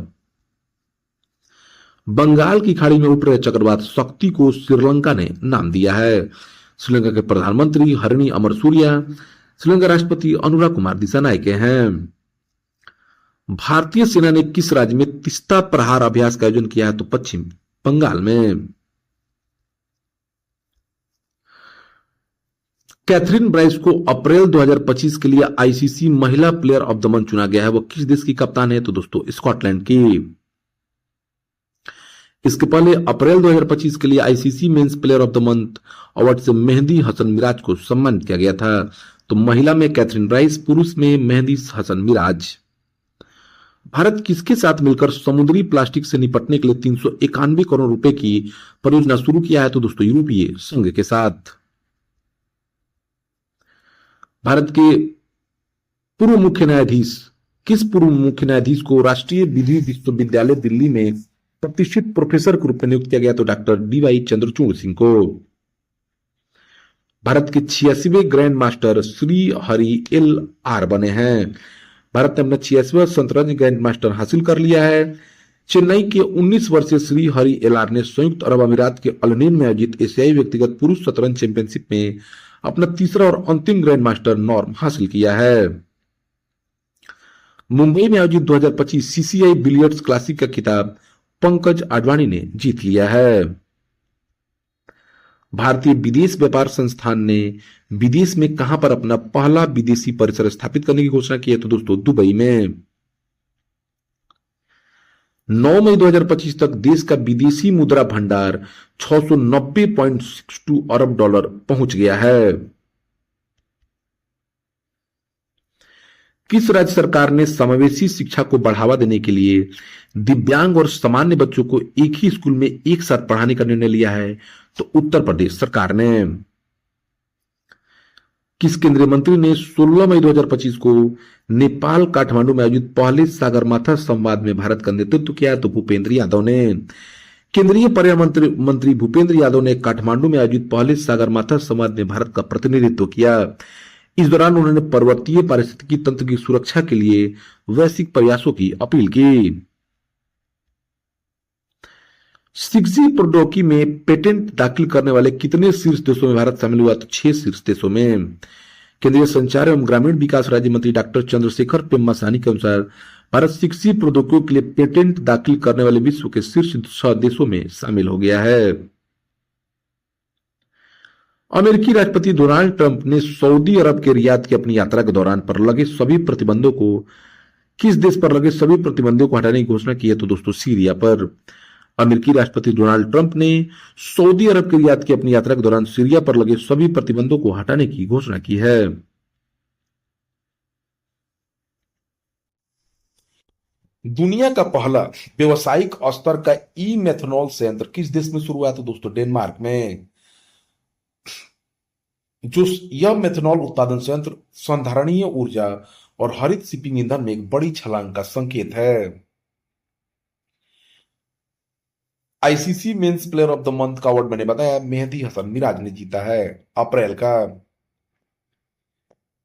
बंगाल की खाड़ी में उठ रहे चक्रवात शक्ति को श्रीलंका ने नाम दिया है। श्रीलंका के प्रधानमंत्री हरिणी अमरसूरिया श्रीलंका राष्ट्रपति अनुराग कुमार दिशानायके हैं। भारतीय सेना ने किस राज्य में तीस्ता प्रहार अभ्यास का आयोजन किया है? तो पश्चिम बंगाल में। कैथरीन ब्राइस को अप्रैल 2025 के लिए आईसीसी महिला प्लेयर ऑफ द मंथ चुना गया है। वो किस देश की कप्तान है? तो दोस्तों स्कॉटलैंड की। इसके पहले अप्रैल 2025 के लिए ICC men's player of the month award से मेहंदी हसन मिराज को सम्मानित किया गया था। तो महिला में कैथरीन ब्राइस, पुरुष में मेहंदी हसन मिराज। भारत किसके साथ मिलकर समुद्री प्लास्टिक से निपटने के लिए 391 करोड़ रुपए की परियोजना शुरू किया है? तो दोस्तों यूरोपीय संघ के साथ। भारत के पूर्व मुख्य न्यायाधीश किस पूर्व मुख्य न्यायाधीश को राष्ट्रीय विधि विश्वविद्यालय दिल्ली में प्रतिष्ठित प्रोफेसर के रूप में नियुक्त किया गया? तो डॉक्टर डीवाई चंद्रचूड़ सिंह को। भारत के 86वें grandmaster Shri Hari L R बने हैं। भारत ने अपना 86वां शतरंज ग्रैंड मास्टर हासिल कर लिया है। चेन्नई के 19 वर्षीय श्री हरि एल आर ने संयुक्त अरब अमीरात के अल-नईम में आयोजित एशियाई व्यक्तिगत पुरुष शतरंज चैंपियनशिप में अपना तीसरा और अंतिम ग्रैंड मास्टर नॉर्म हासिल किया है। मुंबई में आयोजित 2025 सीसीआई बिलियर्ड्स क्लासिक का खिताब पंकज आडवाणी ने जीत लिया है। भारतीय विदेश व्यापार संस्थान ने विदेश में कहां पर अपना पहला विदेशी परिसर स्थापित करने की घोषणा की है? तो दोस्तों दुबई में। 9 मई 2025 तक देश का विदेशी मुद्रा भंडार 690.62 अरब डॉलर पहुंच गया है। किस राज्य सरकार ने समावेशी शिक्षा को बढ़ावा देने के लिए दिव्यांग और सामान्य बच्चों को एक ही स्कूल में एक साथ पढ़ाने का निर्णय लिया है? तो उत्तर प्रदेश सरकार ने। किस केंद्रीय मंत्री ने 16 मई 2025 को नेपाल काठमांडू में आयोजित पहले सागरमाथा संवाद में भारत का नेतृत्व किया? तो भूपेंद्र यादव ने। केंद्रीय पर्यावरण मंत्री भूपेंद्र यादव ने काठमांडू में आयोजित पहले सागरमाथा संवाद में भारत का प्रतिनिधित्व किया। इस दौरान उन्होंने पर्वतीय पारिस्थितिकी तंत्र की सुरक्षा के लिए वैश्विक प्रयासों की अपील की। 6G प्रौद्योगिकी में पेटेंट दाखिल करने वाले कितने शीर्ष देशों में भारत शामिल हुआ? तो 6 शीर्ष देशों में। केंद्रीय संचार एवं ग्रामीण विकास राज्य मंत्री डॉक्टर चंद्रशेखर पेम्मासानी के अनुसार भारत 6G प्रौद्योगिकी के लिए पेटेंट दाखिल करने वाले विश्व के शीर्ष 6 देशों में शामिल हो गया है। अमेरिकी राष्ट्रपति डोनाल्ड ट्रंप ने सऊदी अरब के रियाद की अपनी यात्रा के दौरान पर लगे सभी प्रतिबंधों को किस देश पर लगे सभी प्रतिबंधों को हटाने की घोषणा की है? तो दोस्तों सीरिया पर। अमेरिकी राष्ट्रपति डोनाल्ड ट्रंप ने सऊदी अरब के रियाद की अपनी यात्रा के दौरान सीरिया पर लगे सभी प्रतिबंधों को हटाने की घोषणा की है। दुनिया का पहला व्यवसायिक स्तर का ई मेथनॉल संयंत्र किस देश में शुरू हुआ? तो दोस्तों डेनमार्क में। जो यह मेथनॉल उत्पादन संयंत्र संधारणीय ऊर्जा और हरित शिपिंग ईंधन में एक बड़ी छलांग का संकेत है। ICC men's player of the month का अवार्ड मैंने बताया मेहंदी हसन मिराज ने जीता है अप्रैल का।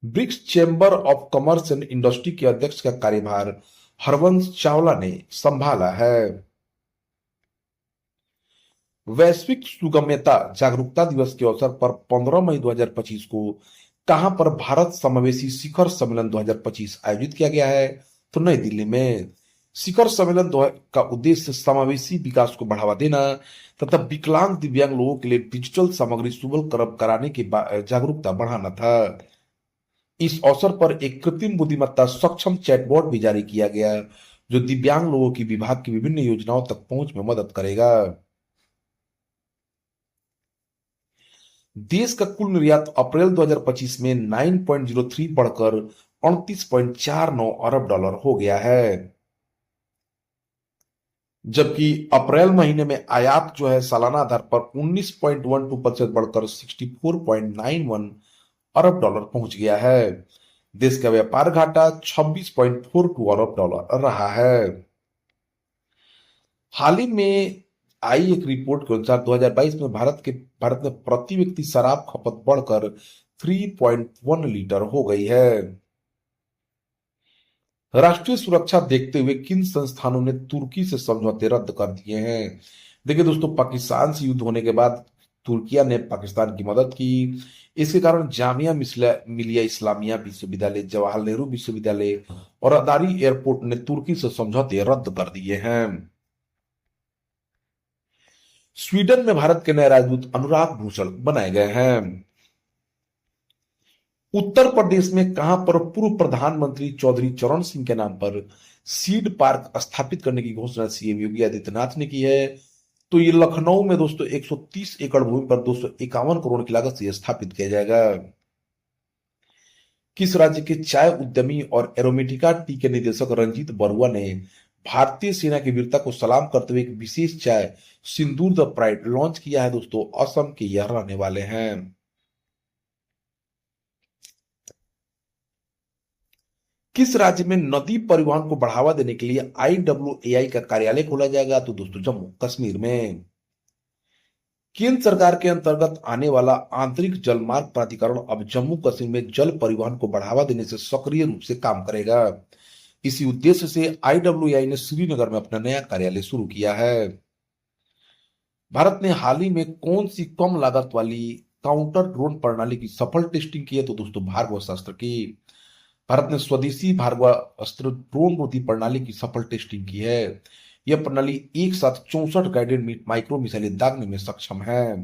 BRICS chamber of commerce and industry के अध्यक्ष का कार्यभार हरवंश चावला ने संभाला है। वैश्विक सुगम्यता जागरूकता दिवस के अवसर पर 15 मई 2025 को कहां पर भारत समावेशी शिखर सम्मेलन 2025 आयोजित किया गया है? तो नई दिल्ली में। शिखर सम्मेलन का उद्देश्य समावेशी विकास को बढ़ावा देना तथा विकलांग दिव्यांग लोगों के लिए डिजिटल सामग्री सुलभ कराने की जागरूकता बढ़ाना था। इस अवसर पर एक कृत्रिम बुद्धिमत्ता सक्षम चैटबॉट भी जारी किया गया जो दिव्यांग लोगों की विभाग की विभिन्न योजनाओं तक पहुंच में मदद करेगा। देश का कुल निर्यात अप्रैल 2025 में 9.03 बढ़कर 38.49 अरब डॉलर हो गया है, जबकि अप्रैल महीने में आयात जो है सालाना आधार पर 19.12% बढ़कर 64.91 अरब डॉलर पहुंच गया है। देश का व्यापार घाटा 26.42 अरब डॉलर रहा है। हाल ही में आई एक रिपोर्ट के अनुसार 2022 में भारत में प्रति व्यक्ति शराब खपत बढ़कर 3.1 लीटर हो गई है। राष्ट्रीय सुरक्षा देखते हुए किन संस्थानों ने तुर्की से समझौते रद्द कर दिए हैं? देखिए दोस्तों, पाकिस्तान से युद्ध होने के बाद तुर्किया ने पाकिस्तान की मदद की। इसके कारण जामिया मिलिया इस्लामिया विश्वविद्यालय, जवाहरलाल नेहरू विश्वविद्यालय और अदारी एयरपोर्ट ने तुर्की से समझौते रद्द कर दिए हैं। स्वीडन में भारत के नए राजदूत अनुराग भूषण बनाए गए हैं। उत्तर प्रदेश में कहां पर पूर्व प्रधानमंत्री चौधरी चरण सिंह के नाम पर सीड पार्क स्थापित करने की घोषणा सीएम योगी आदित्यनाथ ने की है? तो ये लखनऊ में दोस्तों 130 एकड़ भूमि पर 251 करोड़ की लागत से स्थापित किया जाएगा। किस राज्य के चाय उद्यमी और एरोमेटिका टी के निदेशक रंजीत बरुआ ने भारतीय सेना की वीरता को सलाम करते हुए एक विशेष चाय सिंदूर द प्राइड लॉन्च किया है? दोस्तों, असम के यह रहने वाले हैं। किस राज्य में नदी परिवहन को बढ़ावा देने के लिए IWAI का कार्यालय खोला जाएगा? तो दोस्तों, जम्मू कश्मीर में। केंद्र सरकार के अंतर्गत आने वाला आंतरिक जलमार्ग प्राधिकरण अब जम्मू कश्मीर में जल परिवहन को बढ़ावा देने से सक्रिय रूप से काम करेगा। इसी उद्देश्य से IWAI ने श्रीनगर में अपना नया कार्यालय शुरू किया है। भारत ने हाल ही में कौन सी कम लागत वाली काउंटर ड्रोन प्रणाली की सफल टेस्टिंग की है? तो दोस्तों, भार्गवास्त्र की। भारत ने स्वदेशी भार्गवास्त्र ड्रोन रोधी प्रणाली की सफल टेस्टिंग की है। यह प्रणाली एक साथ 64 गाइडेड माइक्रो मिसाइलें दागने में सक्षम है।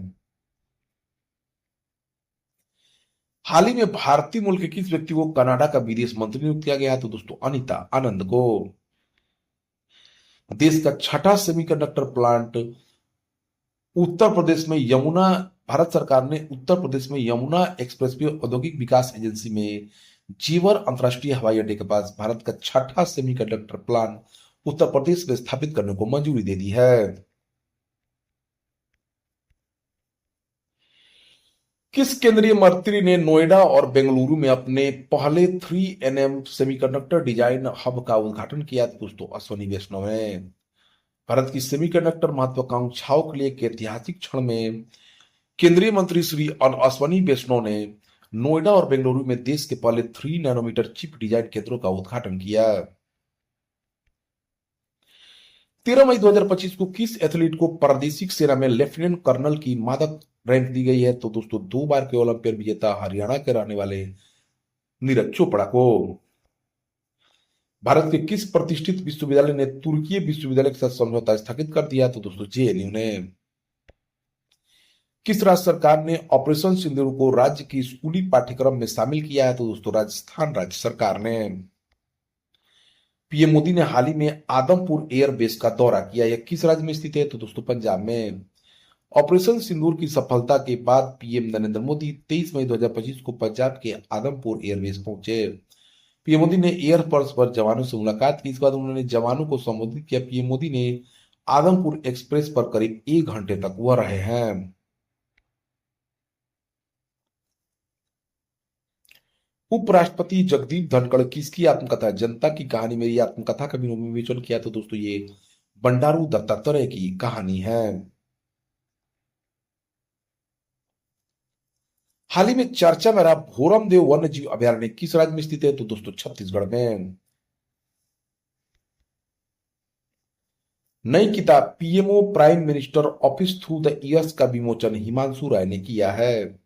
हाल ही में भारतीय मूल के किस व्यक्ति को कनाडा का विदेश मंत्री नियुक्त किया गया है? तो दोस्तों, अनीता आनंद को। देश का छठा सेमीकंडक्टर प्लांट उत्तर प्रदेश में यमुना भारत सरकार ने उत्तर प्रदेश में यमुना एक्सप्रेसवे औद्योगिक विकास एजेंसी में जेवर अंतर्राष्ट्रीय हवाई अड्डे के पास भारत का छठा सेमीकंडक्टर प्लांट उत्तर प्रदेश में स्थापित करने को मंजूरी दे दी है। किस केंद्रीय मंत्री ने नोएडा और बेंगलुरु में अपने पहले 3nm सेमीकंडक्टर डिजाइन हब का उद्घाटन किया? दोस्तों, अश्वनी वैष्णव ने। भारत की सेमीकंडक्टर महत्वाकांक्षाओं के लिए एक ऐतिहासिक क्षण में केंद्रीय मंत्री श्री अश्वनी वैष्णव ने नोएडा और बेंगलुरु में देश के पहले 3 नैनोमीटर चिप डिजाइन केंद्रों का उद्घाटन किया। 13 मई 2025 को किस एथलीट को प्रादेशिक सेना में लेफ्टिनेंट कर्नल की मादक रैंक दी गई है? तो दोस्तों, 2 बार के ओलंपियड विजेता हरियाणा के रहने वाले नीरज चोपड़ा को। भारत के किस प्रतिष्ठित विश्वविद्यालय ने तुर्की विश्वविद्यालय के साथ समझौता स्थगित कर दिया? तो दोस्तों, JNU ने। किस राज्य सरकार ने ऑपरेशन सिंदूर को राज्य की स्कूली पाठ्यक्रम में शामिल किया है? तो दोस्तों, राजस्थान राज्य सरकार ने। पीएम मोदी ने हाल ही में आदमपुर एयरबेस का दौरा किया। यह किस राज्य में स्थित है? तो दोस्तों, पंजाब में। ऑपरेशन सिंदूर की सफलता के बाद पीएम नरेंद्र मोदी 23 मई 2025 को पंजाब के आदमपुर एयरबेस पहुंचे। पीएम मोदी ने एयरफोर्स पर जवानों से मुलाकात की। इसके बाद उन्होंने जवानों को संबोधित किया। पीएम मोदी ने आदमपुर एक्सप्रेस पर करीब 1 घंटे तक वह रहे हैं। उपराष्ट्रपति जगदीप धनखड़ किसकी आत्मकथा जनता की कहानी मेरी आत्मकथा का विमोचन किया? तो दोस्तों, ये बंडारू दत्तात्रेय की कहानी है। हाल ही में चर्चा में रहा भोरमदेव वन्य जीव अभयारण्य किस राज्य में स्थित है? तो दोस्तों, छत्तीसगढ़ में। नई किताब PMO prime minister office through the years का विमोचन हिमांशु राय ने किया है।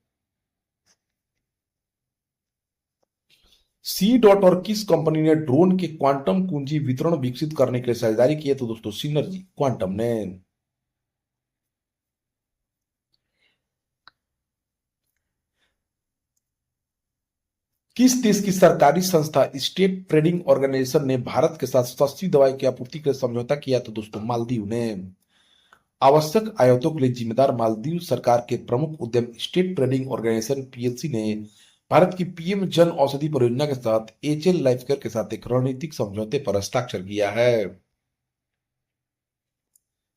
सी डॉट और किस कंपनी ने ड्रोन के क्वांटम कुंजी वितरण विकसित करने के लिए साझेदारी की है? तो दोस्तों सिनर्जी क्वांटम ने। किस देश की सरकारी संस्था स्टेट ट्रेडिंग ऑर्गेनाइजेशन ने भारत के साथ सस्ती दवाई की आपूर्ति के लिए समझौता किया? तो दोस्तों मालदीव ने। आवश्यक आयातों के लिए जिम्मेदार मालदीव सरकार के प्रमुख उद्यम स्टेट ट्रेडिंग ऑर्गेनाइजेशन पीएलसी ने भारत की पीएम जन औषधि परियोजना के साथ एचएल लाइफकेयर के साथ एक रणनीतिक समझौते पर हस्ताक्षर किया है।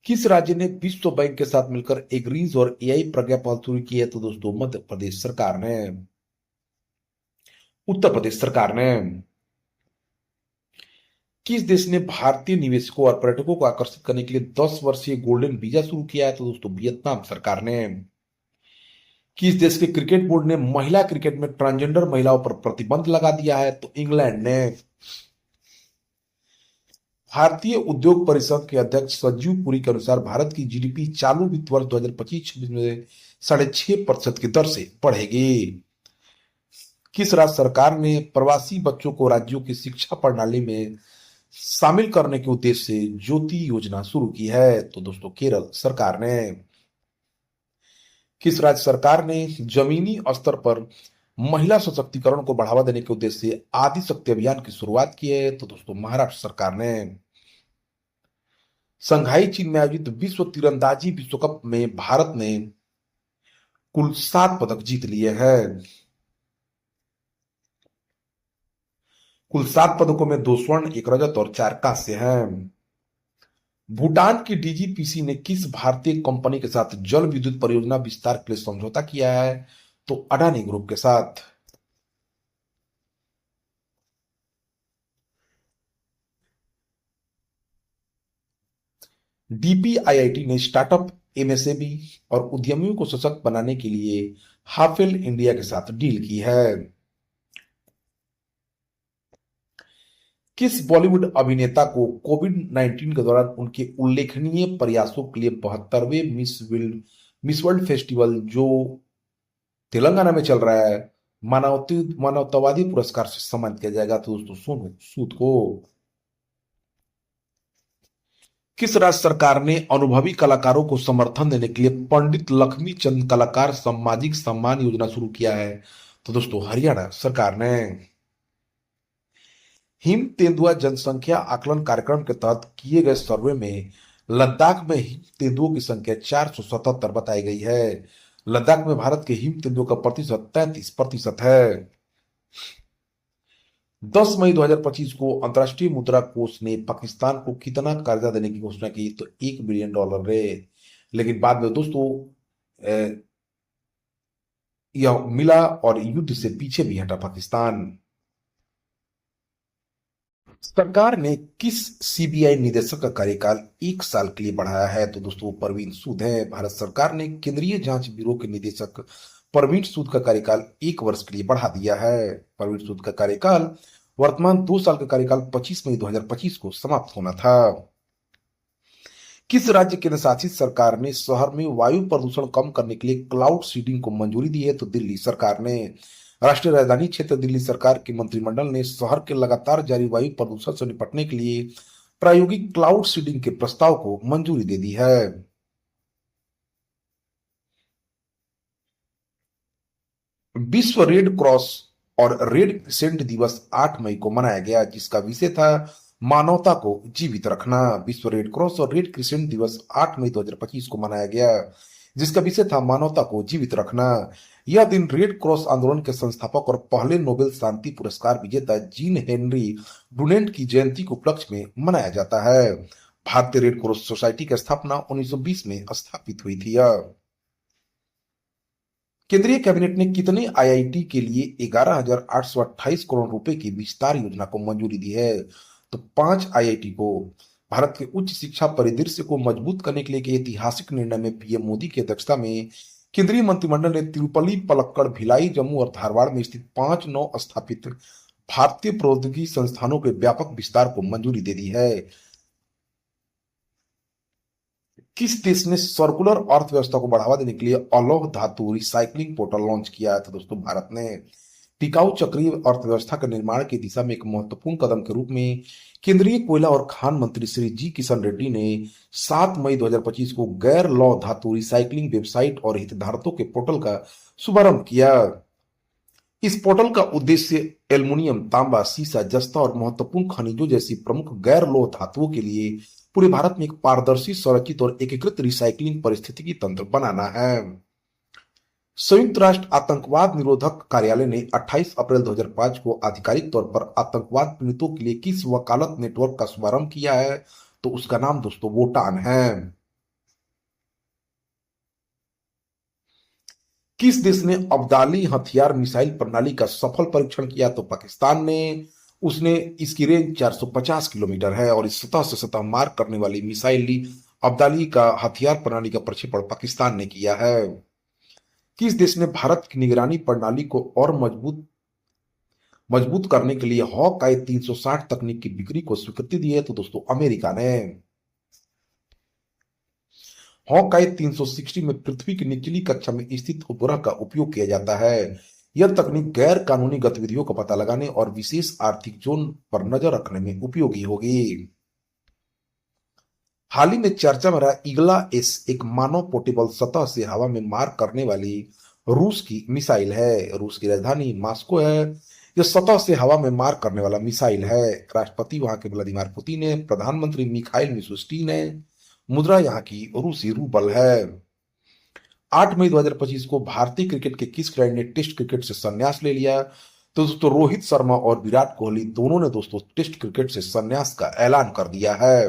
किस राज्य ने विश्व बैंक के साथ मिलकर एग्रीज और एआई प्रज्ञा पहल शुरू की है? तो दोस्तों मध्य प्रदेश सरकार ने। उत्तर प्रदेश सरकार ने। किस देश ने भारतीय निवेशकों और पर्यटकों को आकर्षित करने के लिए 10 वर्षीय गोल्डन वीजा शुरू किया है? तो दोस्तों वियतनाम सरकार ने। किस देश के क्रिकेट बोर्ड ने महिला क्रिकेट में ट्रांसजेंडर महिलाओं पर प्रतिबंध लगा दिया है? तो इंग्लैंड ने। भारतीय उद्योग परिषद के अध्यक्ष संजीव पुरी के अनुसार भारत की जीडीपी चालू वित्त वर्ष 2025-26 में 6.5% की दर से बढ़ेगी। किस राज्य सरकार ने प्रवासी बच्चों को राज्यों की शिक्षा प्रणाली में शामिल करने के उद्देश्य से ज्योति योजना शुरू की है? तो दोस्तों केरल सरकार ने। किस राज्य सरकार ने जमीनी स्तर पर महिला सशक्तिकरण को बढ़ावा देने के उद्देश्य से आदि शक्ति अभियान की शुरुआत की है? तो दोस्तों महाराष्ट्र सरकार ने। संघाई चीन में आयोजित विश्व तीरंदाजी विश्व कप में भारत ने कुल 7 पदक जीत लिए हैं। कुल 7 पदकों में 2 स्वर्ण, 1 रजत और 4 कांस्य हैं। भूटान की डीजीपीसी ने किस भारतीय कंपनी के साथ जल विद्युत परियोजना विस्तार के लिए समझौता किया है? तो अडानी ग्रुप के साथ। डीपीआईआईटी ने स्टार्टअप, एमएसएमई और उद्यमियों को सशक्त बनाने के लिए हाफेल इंडिया के साथ डील की है। किस बॉलीवुड अभिनेता को कोविड-19 के दौरान उनके उल्लेखनीय प्रयासों के लिए 72वें मिस वर्ल्ड फेस्टिवल जो तेलंगाना में चल रहा है मानवतावादी पुरस्कार से सम्मानित किया जाएगा? तो दोस्तों सोनू सूद को। किस राज्य सरकार ने अनुभवी कलाकारों को समर्थन देने के लिए पंडित लक्ष्मी चंद कलाकार सामाजिक सम्मान योजना शुरू किया है? तो दोस्तों हरियाणा सरकार ने। हिम तेंदुआ जनसंख्या आकलन कार्यक्रम के तहत किए गए सर्वे में लद्दाख में हिम तेंदुओं की संख्या 477 बताई गई है। लद्दाख में भारत के हिम तेंदुओं का प्रतिशत 33% है। 10 मई 2025 को अंतर्राष्ट्रीय मुद्रा कोष ने पाकिस्तान को कितना कर्जा देने की घोषणा की? तो $1 बिलियन रे। लेकिन बाद में दोस्तों यह मिला और युद्ध से पीछे भी हटा पाकिस्तान। सरकार ने किस सीबीआई निदेशक का कार्यकाल 1 साल के लिए बढ़ाया है? तो दोस्तों परवीन सूद है। भारत सरकार ने केंद्रीय जांच ब्यूरो के निदेशक परवीन सूद का कार्यकाल 1 वर्ष के लिए बढ़ा दिया है। परवीन सूद का कार्यकाल वर्तमान 2 साल का कार्यकाल 25 मई 2025 को समाप्त होना था। किस राज्य केंद्र शासित सरकार ने शहर में वायु प्रदूषण कम करने के लिए क्लाउड सीडिंग को मंजूरी दी है? तो दिल्ली सरकार ने। राष्ट्रीय राजधानी क्षेत्र दिल्ली सरकार के मंत्रिमंडल ने शहर के लगातार जारी वायु प्रदूषण से निपटने के लिए प्रायोगिक क्लाउड सीडिंग के प्रस्ताव को मंजूरी दे दी है। विश्व रेड क्रॉस और रेड क्रिसेंट दिवस 8 मई को मनाया गया, जिसका विषय था मानवता को जीवित रखना। विश्व रेड क्रॉस और रेड क्रिसेंट दिवस 8 मई 2025 को मनाया गया, जिसका विषय था मानवता को जीवित रखना। यह दिन रेड क्रॉस आंदोलन के संस्थापक और पहले नोबेल शांति पुरस्कार विजेता जीन हेनरी डुनेंट की जयंती के उपलक्ष्य में मनाया जाता है। भारतीय रेड क्रॉस सोसाइटी की स्थापना 1920 में स्थापित हुई थी। केंद्रीय कैबिनेट ने कितने आईआईटी के लिए 11,828 करोड़ रुपए की विस्तार योजना को मंजूरी दी है? तो 5 आईआईटी को। भारत के उच्च शिक्षा परिदृश्य को मजबूत करने के लिए एक ऐतिहासिक निर्णय में पीएम मोदी की अध्यक्षता में केंद्रीय मंत्रिमंडल ने तिरुपति, पलक्कड़, भिलाई, जम्मू और धारवाड़ में स्थित 5 नौ स्थापित भारतीय प्रौद्योगिकी संस्थानों के व्यापक विस्तार को मंजूरी दे दी है। किस देश ने सर्कुलर अर्थव्यवस्था को बढ़ावा देने के लिए अलौह धातु रिसाइकलिंग पोर्टल लॉन्च किया है? तो दोस्तों भारत ने टिकाऊ चक्रीय अर्थव्यवस्था के निर्माण की दिशा में एक महत्वपूर्ण कदम के रूप में केंद्रीय कोयला और खान मंत्री श्री जी किशन रेड्डी ने 7 मई 2025 को गैर लौह धातु रिसाइकलिंग वेबसाइट और हितधारकों के पोर्टल का शुभारंभ किया। इस पोर्टल का उद्देश्य एल्युमिनियम, तांबा, सीसा, जस्ता और महत्वपूर्ण खनिजों जैसी प्रमुख गैर लौह धातुओं के लिए पूरे भारत में एक पारदर्शी, संरचित और एकीकृत रिसाइकलिंग पारिस्थितिकी तंत्र बनाना है। संयुक्त राष्ट्र आतंकवाद निरोधक कार्यालय ने 28 अप्रैल 2005 को आधिकारिक तौर पर आतंकवाद पीड़ितों के लिए किस वकालत नेटवर्क का शुभारंभ किया है? तो उसका नाम दोस्तों वोटान है। किस देश ने अब्दाली हथियार मिसाइल प्रणाली का सफल परीक्षण किया? तो पाकिस्तान ने। उसने इसकी रेंज 450 किलोमीटर है और इस सतह से सतह मार करने वाली मिसाइल अब्दाली का हथियार प्रणाली का प्रक्षेपण पाकिस्तान ने किया है। किस देश ने भारत की निगरानी प्रणाली को और मजबूत करने के लिए हॉक आई 360 तकनीक की बिक्री को स्वीकृति दी है? तो दोस्तों अमेरिका ने। हॉकाई 360 में पृथ्वी की निचली कक्षा में स्थित उपग्रह का उपयोग किया जाता है। यह तकनीक गैर कानूनी गतिविधियों का पता लगाने और विशेष आर्थिक जोन पर नजर रखने में उपयोगी होगी। हाल ही में चर्चा में रहा ईगला एस एक मानव पोर्टेबल सतह से हवा में मार करने वाली रूस की मिसाइल है। रूस की राजधानी मॉस्को है। यह सतह से हवा में मार करने वाला मिसाइल है। राष्ट्रपति वहां के व्लादिमीर पुतिन है। प्रधानमंत्री मिखाइल मिशुस्टिन है। मुद्रा यहाँ की रूसी रूबल है। 8 मई 2025 को भारतीय क्रिकेट के किस खिलाड़ी ने टेस्ट क्रिकेट से संन्यास ले लिया? तो दोस्तों रोहित शर्मा और विराट कोहली दोनों ने दोस्तों टेस्ट क्रिकेट से संन्यास का ऐलान कर दिया है।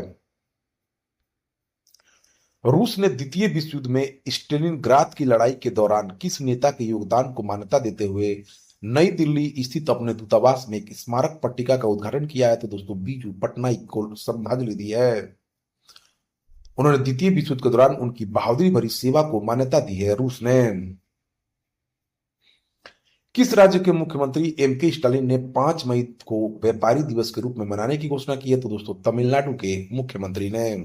रूस ने द्वितीय विश्व युद्ध में स्टेलिनग्राद की लड़ाई के दौरान किस नेता के योगदान को मान्यता देते हुए नई दिल्ली स्थित अपने दूतावास में एक स्मारक पट्टिका का उद्घाटन किया है? तो दोस्तों बीजू पटनायक को श्रद्धांजलि दी है। उन्होंने द्वितीय विश्व युद्ध के दौरान उनकी बहादुरी भरी सेवा को मान्यता दी है रूस ने। किस राज्य के मुख्यमंत्री एम.के. स्टालिन ने 5 मई को व्यापारी दिवस के रूप में मनाने की घोषणा की है? तो दोस्तों तमिलनाडु के मुख्यमंत्री ने।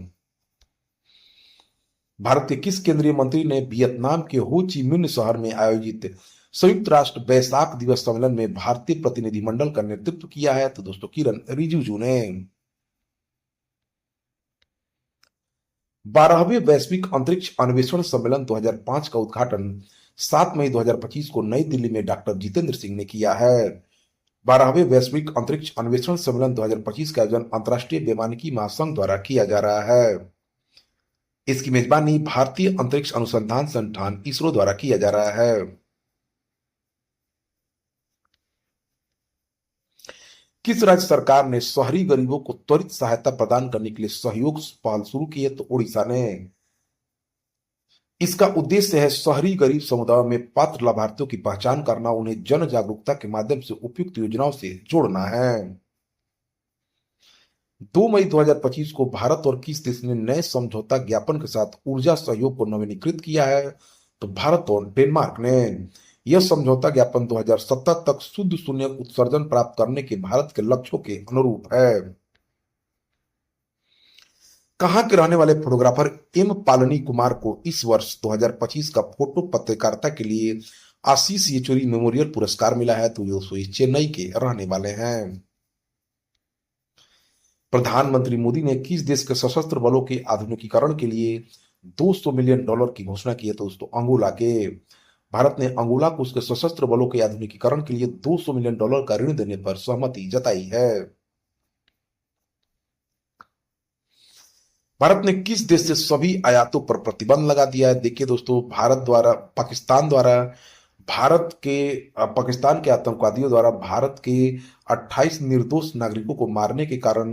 भारत के किस केंद्रीय मंत्री ने वियतनाम के हो ची मिन्ह शहर में आयोजित संयुक्त राष्ट्र बैसाख दिवस सम्मेलन में भारतीय प्रतिनिधिमंडल का नेतृत्व किया है? तो दोस्तों किरण रिजिजू ने। 12वें वैश्विक अंतरिक्ष अन्वेषण सम्मेलन 2005 का उद्घाटन 7 मई 2025 को नई दिल्ली में डॉक्टर जितेंद्र सिंह ने किया है। 12वें वैश्विक अंतरिक्ष अन्वेषण सम्मेलन 2025 का आयोजन अंतर्राष्ट्रीय वैमानिकी महासंघ द्वारा किया जा रहा है। इसकी मेजबानी भारतीय अंतरिक्ष अनुसंधान संस्थान इसरो द्वारा किया जा रहा है। किस राज्य सरकार ने शहरी गरीबों को त्वरित सहायता प्रदान करने के लिए सहयोग पहल शुरू की है? तो ओडिशा ने। इसका उद्देश्य है शहरी गरीब समुदायों में पात्र लाभार्थियों की पहचान करना, उन्हें जन जागरूकता के माध्यम से उपयुक्त योजनाओं से जोड़ना है। 2 मई 2025 को भारत और किस देश ने नए समझौता ज्ञापन के साथ ऊर्जा सहयोग को नवीनीकृत किया है? तो भारत और डेनमार्क ने। यह समझौता ज्ञापन 2070 तक शुद्ध शून्य उत्सर्जन प्राप्त करने के भारत के लक्ष्यों के अनुरूप है। कहां के रहने वाले फोटोग्राफर एम पालनी कुमार को इस वर्ष 2025 का फोटो पत्रकारिता के लिए आशीष येचुरी मेमोरियल पुरस्कार मिला है? तो ये चेन्नई के रहने वाले हैं। प्रधानमंत्री मोदी ने किस देश के सशस्त्र बलों के आधुनिकीकरण के लिए $200 मिलियन की घोषणा की है? तो दोस्तों अंगोला के। भारत ने अंगोला को उसके सशस्त्र बलों के आधुनिकीकरण के लिए $200 मिलियन का ऋण देने पर सहमति जताई है। भारत ने किस देश से सभी आयातों पर प्रतिबंध लगा दिया है? देखिए दोस्तों पाकिस्तान के आतंकवादियों द्वारा भारत के 28 निर्दोष नागरिकों को मारने के कारण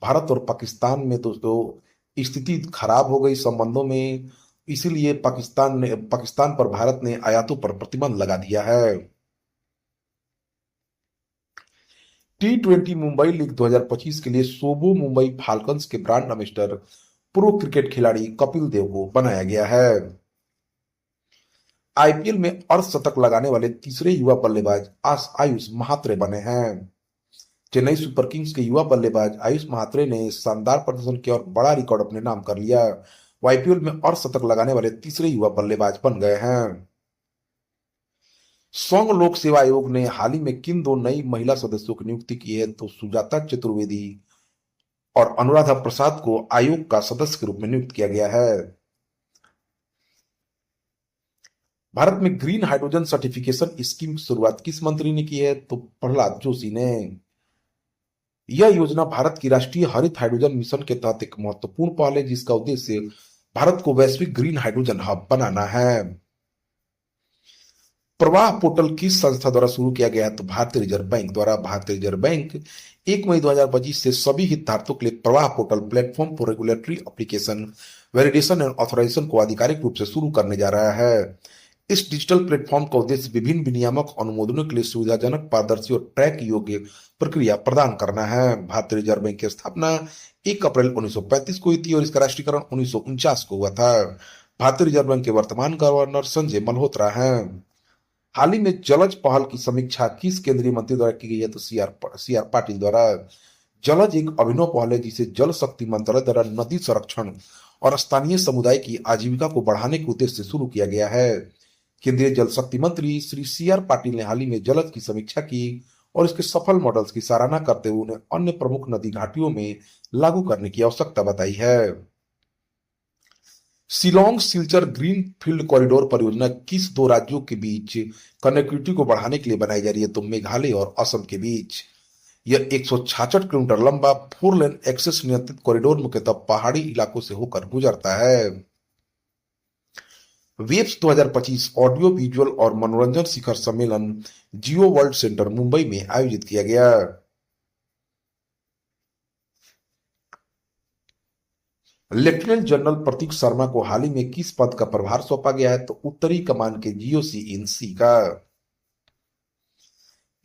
भारत और पाकिस्तान में दोस्तों स्थिति खराब हो गई संबंधों में। इसीलिए पाकिस्तान पर भारत ने आयातों पर प्रतिबंध लगा दिया है। T20 मुंबई लीग 2025 के लिए सोबो मुंबई फाल्कन्स के ब्रांड एम्बेसडर प्रो क्रिकेट खिलाड़ी कपिल देव को बनाया गया है। आईपीएल में अर्धशतक लगाने वाले तीसरे युवा बल्लेबाज आयुष महात्रे बने हैं। चेन्नई सुपर किंग्स के युवा बल्लेबाज आयुष महात्रे ने शानदार प्रदर्शन किया और बड़ा रिकॉर्ड अपने नाम कर लिया। वो आईपीएल में अर्धशतक लगाने वाले तीसरे युवा बल्लेबाज बन गए हैं। संघ लोक सेवा आयोग ने हाल ही में किन दो नई महिला सदस्यों की नियुक्ति की है? तो सुजाता चतुर्वेदी और अनुराधा प्रसाद को आयोग का सदस्य के रूप में नियुक्त किया गया है। भारत में ग्रीन हाइड्रोजन सर्टिफिकेशन स्कीम की शुरुआत किस मंत्री ने की है? तो प्रहलाद जोशी ने। यह योजना भारत की राष्ट्रीय हरित हाइड्रोजन मिशन के तहत एक महत्वपूर्ण पहल है, जिसका उद्देश्य भारत को वैश्विक ग्रीन हाइड्रोजन हब बनाना है। प्रवाह पोर्टल किस संस्था द्वारा शुरू किया गया है? तो भारतीय रिजर्व बैंक द्वारा। भारतीय रिजर्व बैंक 1 मई 2025 से सभी हितधारकों के लिए Pravah portal platform for regulatory application validation and authorisation को आधिकारिक रूप से शुरू करने जा रहा है। इस डिजिटल प्लेटफॉर्म का उद्देश्य विभिन्न विनियामक अनुमोदनों के लिए सुविधाजनक, पारदर्शी और ट्रैक योग्य प्रक्रिया प्रदान करना है। भारतीय रिजर्व बैंक की स्थापना 1 अप्रैल 1935 को हुई थी और इसका राष्ट्रीयकरण 1949 को हुआ था। भारतीय रिजर्व बैंक के वर्तमान गवर्नर संजय मल्होत्रा हैं। हाल ही में जलज पहल की समीक्षा किस केंद्रीय मंत्री द्वारा की गई है? तो सी आर पाटिल द्वारा। जलज एक अभिनव पहल है जिसे जल शक्ति मंत्रालय द्वारा नदी संरक्षण और स्थानीय समुदाय की आजीविका को बढ़ाने के उद्देश्य से शुरू किया गया है। केंद्रीय जल शक्ति मंत्री श्री सी आर पाटिल ने हाल ही में जलज की समीक्षा की और इसके सफल मॉडल्स की सराहना करते हुए उन्हें अन्य प्रमुख नदी घाटियों में लागू करने की आवश्यकता बताई है। Shillong Silchar green field corridor परियोजना किस दो राज्यों के बीच कनेक्टिविटी को बढ़ाने के लिए बनाई जा रही है? तो मेघालय और असम के बीच। यह 166 किलोमीटर लंबा 4 लेन एक्सेस नियंत्रित कॉरिडोर मुख्यतः पहाड़ी इलाकों से होकर गुजरता है। वेब्स 2025 ऑडियो विजुअल और मनोरंजन शिखर सम्मेलन जियो वर्ल्ड सेंटर मुंबई में आयोजित किया गया। लेफ्टिनेंट जनरल प्रतीक शर्मा को हाल ही में किस पद का प्रभार सौंपा गया है? तो उत्तरी कमान के जीओसी इन सी का।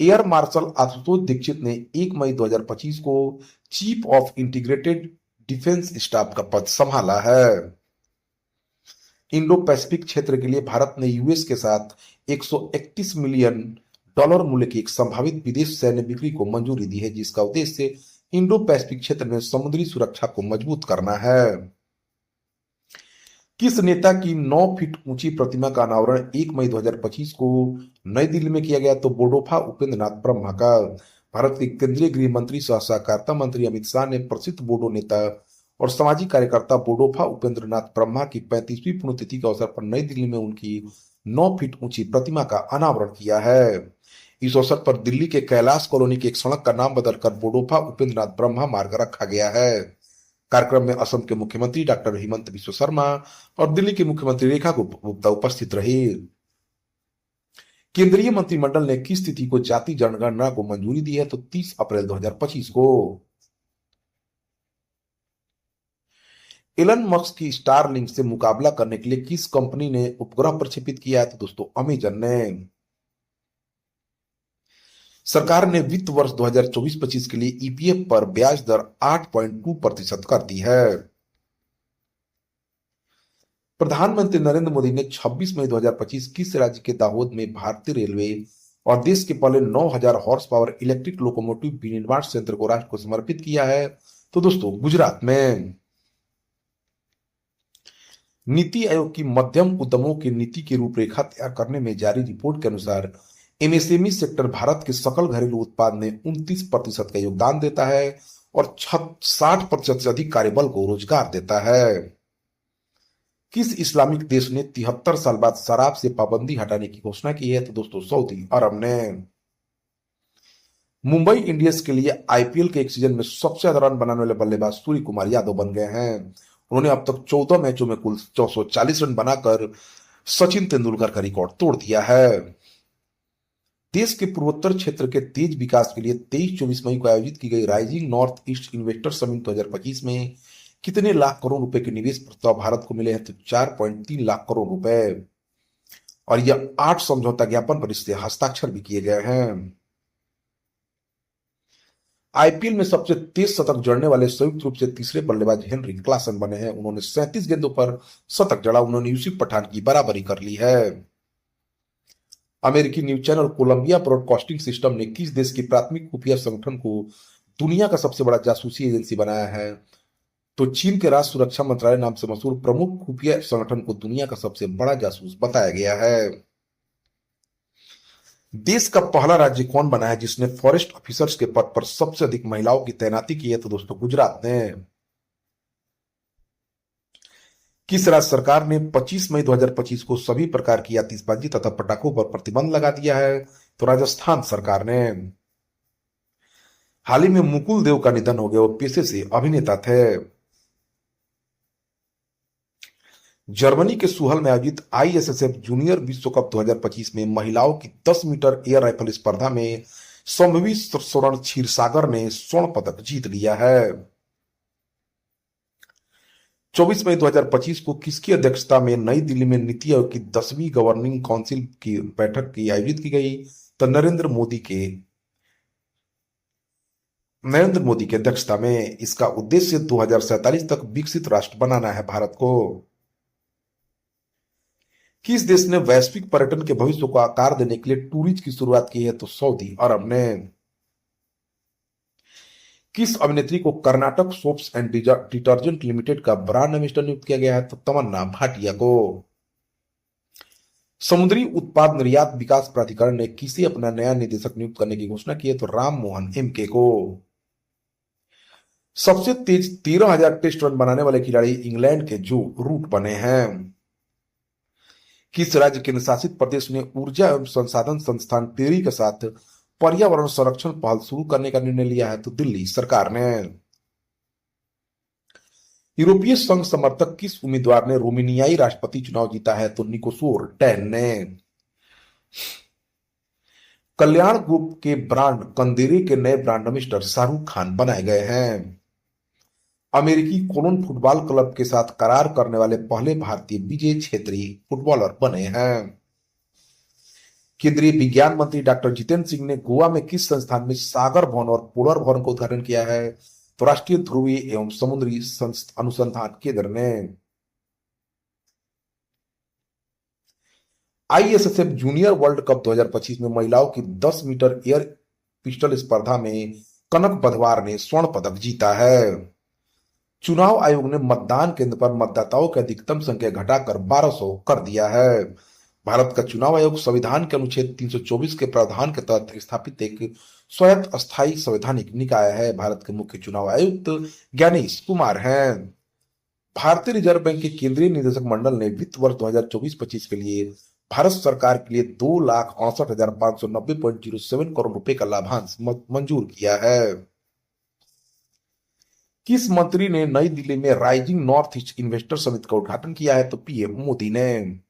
एयर मार्शल आशुतोष दीक्षित ने 1 मई 2025 को chief of integrated defence staff का पद संभाला है। इंडो पैसिफिक क्षेत्र के लिए भारत ने यूएस के साथ 131 मिलियन डॉलर मूल्य की एक संभावित विदेश सैन्य बिक्री को मंजूरी दी है, जिसका उद्देश्य इंडो पैसिफिक क्षेत्र में समुद्री सुरक्षा को मजबूत करना है। किस नेता की 9 फीट ऊंची प्रतिमा का अनावरण 1 मई 2025 को नई दिल्ली में किया गया? तो बोडोफा उपेंद्र नाथ ब्रह्मा का। भारत के केंद्रीय गृह मंत्री सह सहकारिता मंत्री अमित शाह ने प्रसिद्ध बोडो नेता और सामाजिक कार्यकर्ता बोडोफा उपेंद्र नाथ ब्रह्मा की 35वीं पुण्यतिथि के अवसर पर नई दिल्ली में उनकी 9 फीट ऊंची प्रतिमा का अनावरण किया है। इस अवसर पर दिल्ली के कैलाश कॉलोनी की एक सड़क का नाम बदलकर बोडोफा उपेंद्र नाथ ब्रह्मा मार्ग रखा गया है। कार्यक्रम में असम के मुख्यमंत्री डॉक्टर हेमंत बिश्व शर्मा और दिल्ली की मुख्यमंत्री रेखा गुप्ता उपस्थित रही। केंद्रीय मंत्रिमंडल ने किस तिथि को जाति जनगणना को मंजूरी दी है? तो 30 अप्रैल 2025 को। एलन मस्क की स्टारलिंक से मुकाबला करने के लिए किस कंपनी ने उपग्रह प्रक्षेपित किया है? तो दोस्तों अमेजन ने। सरकार ने वित्त वर्ष 2024-25 के लिए ईपीएफ पर ब्याज दर 8.2% कर दी है। प्रधानमंत्री नरेंद्र मोदी ने 26 मई 2025 किस राज्य के दाहोद में भारतीय रेलवे और देश के पहले 9000 हॉर्स पावर इलेक्ट्रिक लोकोमोटिव विनिर्माण संयंत्र को राष्ट्र को समर्पित किया है? तो दोस्तों गुजरात में। नीति आयोग की मध्यम उद्यमों की नीति की रूपरेखा तैयार करने में जारी रिपोर्ट के अनुसार एमएसएमई सेक्टर भारत के सकल घरेलू उत्पाद में 29% का योगदान देता है और 60% से अधिक कार्यबल को रोजगार देता है। किस इस्लामिक देश ने 73 साल बाद शराब से पाबंदी हटाने की घोषणा की है? तो दोस्तों सऊदी अरब ने। मुंबई इंडियंस के लिए आईपीएल के एक सीजन में सबसे ज्यादा रन बनाने वाले बल्लेबाज सूर्य कुमार यादव बन गए हैं। उन्होंने अब तक 14 मैचों में कुल 440 रन बनाकर सचिन तेंदुलकर का रिकॉर्ड तोड़ दिया है। देश के पूर्वोत्तर क्षेत्र के तेज विकास के लिए 23-24 मई को आयोजित की गई rising north east investor summit 2025 में कितने लाख करोड़ रुपए के निवेश प्रस्ताव भारत को मिले हैं? तो 4.3 लाख करोड़ रुपए और यह 8 समझौता ज्ञापन पर इससे हस्ताक्षर भी किए गए हैं। आईपीएल में सबसे तेज शतक जड़ने वाले संयुक्त रूप से तीसरे बल्लेबाज हेनरी क्लासन बने हैं। उन्होंने 37 गेंदों पर शतक जड़ा। उन्होंने यूसुफ पठान की बराबरी कर ली है। अमेरिकी news channel Columbia broadcasting system ने किस देश की प्राथमिक खुफिया संगठन को दुनिया का सबसे बड़ा जासूसी एजेंसी बनाया है? तो चीन के राष्ट्र सुरक्षा मंत्रालय नाम से मशहूर प्रमुख खुफिया संगठन को दुनिया का सबसे बड़ा जासूस बताया गया है। देश का पहला राज्य कौन बना है जिसने फॉरेस्ट ऑफिसर्स के पद पर सबसे अधिक महिलाओं की तैनाती की है? तो दोस्तों गुजरात ने। किस राज्य सरकार ने 25 मई 2025 को सभी प्रकार की आतिशबाजी तथा पटाखों पर प्रतिबंध लगा दिया है? तो राजस्थान सरकार ने। हाल ही में मुकुल देव का निधन हो गया, वो पेशे से अभिनेता थे। जर्मनी के सुहल में आयोजित आईएसएसएफ जूनियर विश्व कप 2025 में महिलाओं की 10 मीटर एयर राइफल स्पर्धा में संभवी स्वर्ण क्षीरसागर ने स्वर्ण पदक जीत लिया है। 24 मई 2025 को किसकी अध्यक्षता में नई दिल्ली में नीति आयोग की 10वीं गवर्निंग काउंसिल की बैठक की आयोजित की गई? तो नरेंद्र मोदी की अध्यक्षता में। इसका उद्देश्य 2047 तक विकसित राष्ट्र बनाना है भारत को। किस देश ने वैश्विक पर्यटन के भविष्य को आकार देने के लिए टूरिज्म की शुरुआत की है? तो सऊदी अरब ने। किस अभिनेत्री को Karnataka soaps and detergent limited का ब्रांड एम्बेसडर नियुक्त किया गया है? तो तमन्ना भाटिया को। समुद्री उत्पाद निर्यात विकास प्राधिकरण ने किसे अपना नया निदेशक नियुक्त करने की घोषणा की है? तो राम मोहन एमके को। सबसे तेज 13,000 टेस्ट रन बनाने वाले खिलाड़ी इंग्लैंड के जो रूट बने हैं। किस राज्य केंद्र शासित प्रदेश ने ऊर्जा एवं संसाधन संस्थान टेरी के साथ पर्यावरण संरक्षण पहल शुरू करने का निर्णय लिया है? तो दिल्ली सरकार ने। यूरोपीय संघ समर्थक किस उम्मीदवार ने रोमानियाई राष्ट्रपति चुनाव जीता है? तो निकोसोर टैन ने। कल्याण ग्रुप के ब्रांड कंदेरी के नए ब्रांड एम्बेसडर शाहरुख खान बनाए गए हैं। अमेरिकी कोलोन फुटबॉल क्लब के साथ करार करने वाले पहले भारतीय विजय छेत्री फुटबॉलर बने हैं। केंद्रीय विज्ञान मंत्री डॉक्टर जितेंद्र सिंह ने गोवा में किस संस्थान में सागर भवन और पोलर भवन का उद्घाटन किया है? तो राष्ट्रीय ध्रुवीय एवं समुद्री अनुसंधान केंद्र ने। आईएसएसएफ जूनियर वर्ल्ड कप 2025 में महिलाओं की 10 मीटर एयर पिस्टल स्पर्धा में कनक बधवार ने स्वर्ण पदक जीता है। चुनाव आयोग ने मतदान केंद्र पर मतदाताओं की अधिकतम संख्या घटाकर 1200 कर दिया है। भारत का चुनाव आयोग संविधान के अनुच्छेद 324 के प्रावधान के तहत स्थापित एक स्वायत्त अस्थायी संवैधानिक निकाय है। भारत के मुख्य चुनाव आयुक्त ज्ञानेश कुमार हैं। भारतीय रिजर्व बैंक के केंद्रीय निदेशक मंडल ने वित्त वर्ष 2024-25 के लिए भारत सरकार के लिए 2,68,590.07 करोड़ रुपए का लाभांश मंजूर किया है। किस मंत्री ने नई दिल्ली में rising north east investor summit का उद्घाटन किया है? तो पीएम मोदी ने।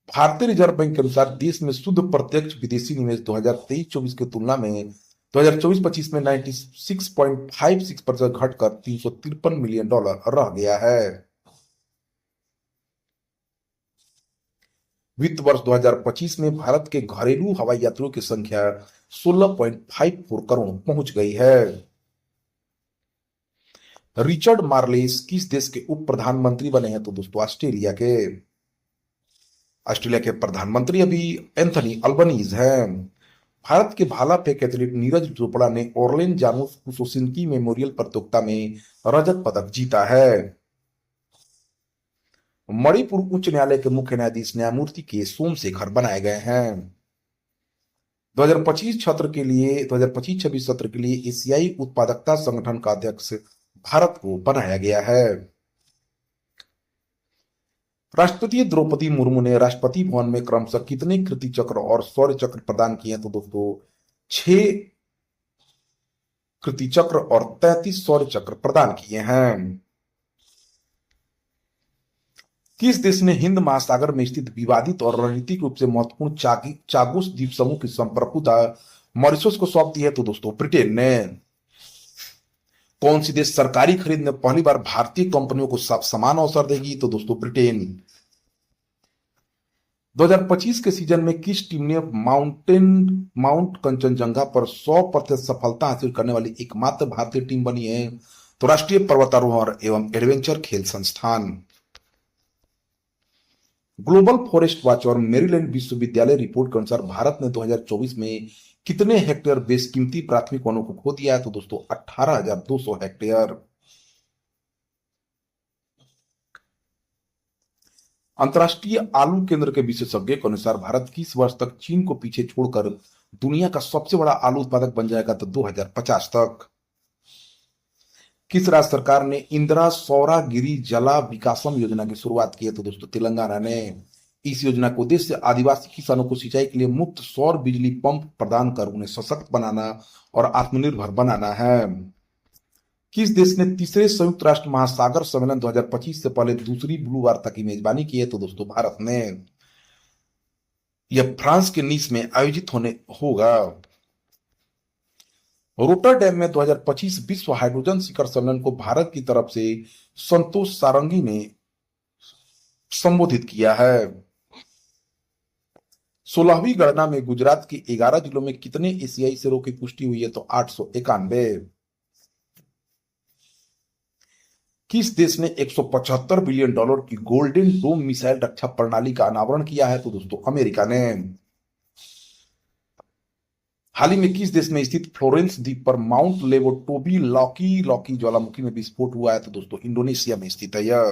भारतीय रिजर्व बैंक के अनुसार देश में शुद्ध प्रत्यक्ष विदेशी निवेश 2023-24 की तुलना में 2024-25 में 96.56% घटकर $353 मिलियन रह गया है। वित्त वर्ष 2025 में भारत के घरेलू हवाई यात्रियों की संख्या 16.54 करोड़ पहुंच गई है। रिचर्ड मार्लेस किस देश के उप प्रधानमंत्री बने हैं? तो दोस्तों ऑस्ट्रेलिया के प्रधानमंत्री अभी एंथनी अल्बनीज हैं। भारत के भाला फेंक एथलीट नीरज चोपड़ा ने ओरलेन जानुस कुसोसिनकी मेमोरियल प्रतियोगिता में रजत पदक जीता है। मणिपुर उच्च न्यायालय के मुख्य न्यायाधीश न्यायमूर्ति के सोमशेखर बनाए गए हैं। 2025 सत्र के लिए एशियाई उत्पादकता संगठन का अध्यक्ष भारत को बनाया गया है। राष्ट्रपति द्रौपदी मुर्मू ने राष्ट्रपति भवन में क्रमशः कितने कीर्ति चक्र और शौर्य चक्र प्रदान किए हैं? तो दोस्तों 6 कीर्ति चक्र और 33 शौर्य चक्र प्रदान किए हैं। किस देश ने हिंद महासागर में स्थित विवादित और रणनीतिक रूप से महत्वपूर्ण चागोस द्वीप समूह की संप्रभुता मॉरिशस को सौंप दी है? तो दोस्तों ब्रिटेन ने। कौन सी देश सरकारी खरीद में पहली बार भारतीय कंपनियों को समान अवसर देगी? तो दोस्तों ब्रिटेन। 2025 के सीजन में किस टीम ने माउंट कंचनजंगा पर 100% सफलता हासिल करने वाली एकमात्र भारतीय टीम बनी है? तो राष्ट्रीय पर्वतारोहण एवं एडवेंचर खेल संस्थान। ग्लोबल फॉरेस्ट वॉच और मेरीलैंड विश्वविद्यालय रिपोर्ट के अनुसार भारत ने 2024 में कितने हेक्टेयर बेशकीमती प्राथमिक वनों को खो दिया है? तो दोस्तों 18,200 हेक्टेयर। अंतर्राष्ट्रीय आलू केंद्र के विशेषज्ञ के अनुसार भारत किस वर्ष तक चीन को पीछे छोड़कर दुनिया का सबसे बड़ा आलू उत्पादक बन जाएगा? तो 2050 तक। किस राज्य सरकार ने इंदिरा सौरागिरी जला विकासम योजना की शुरुआत की है? तो दोस्तों तेलंगाना ने। इस योजना का उद्देश्य आदिवासी किसानों को सिंचाई के लिए मुफ्त सौर बिजली पंप प्रदान कर उन्हें सशक्त बनाना और आत्मनिर्भर बनाना है। किस देश ने तीसरे संयुक्त राष्ट्र महासागर सम्मेलन 2025 से पहले दूसरी ब्लू वार्ता की मेजबानी की है? तो दोस्तों भारत ने। यह फ्रांस के नीस में आयोजित होने होगा। रोटरडैम में 2025 विश्व हाइड्रोजन शिखर सम्मेलन को भारत की तरफ से संतोष सारंगी ने संबोधित किया है। 16वीं गणना में गुजरात के 11 जिलों में कितने एशियाई शेरों की पुष्टि हुई है? तो 891। किस देश ने 175 बिलियन डॉलर की गोल्डन डोम मिसाइल रक्षा प्रणाली का अनावरण किया है? तो दोस्तों अमेरिका ने। हाल ही में किस देश में स्थित फ्लोरेंस द्वीप पर माउंट लेवोटोबी लॉकी लॉकी ज्वालामुखी में विस्फोट हुआ है? तो दोस्तों इंडोनेशिया में स्थित है यह।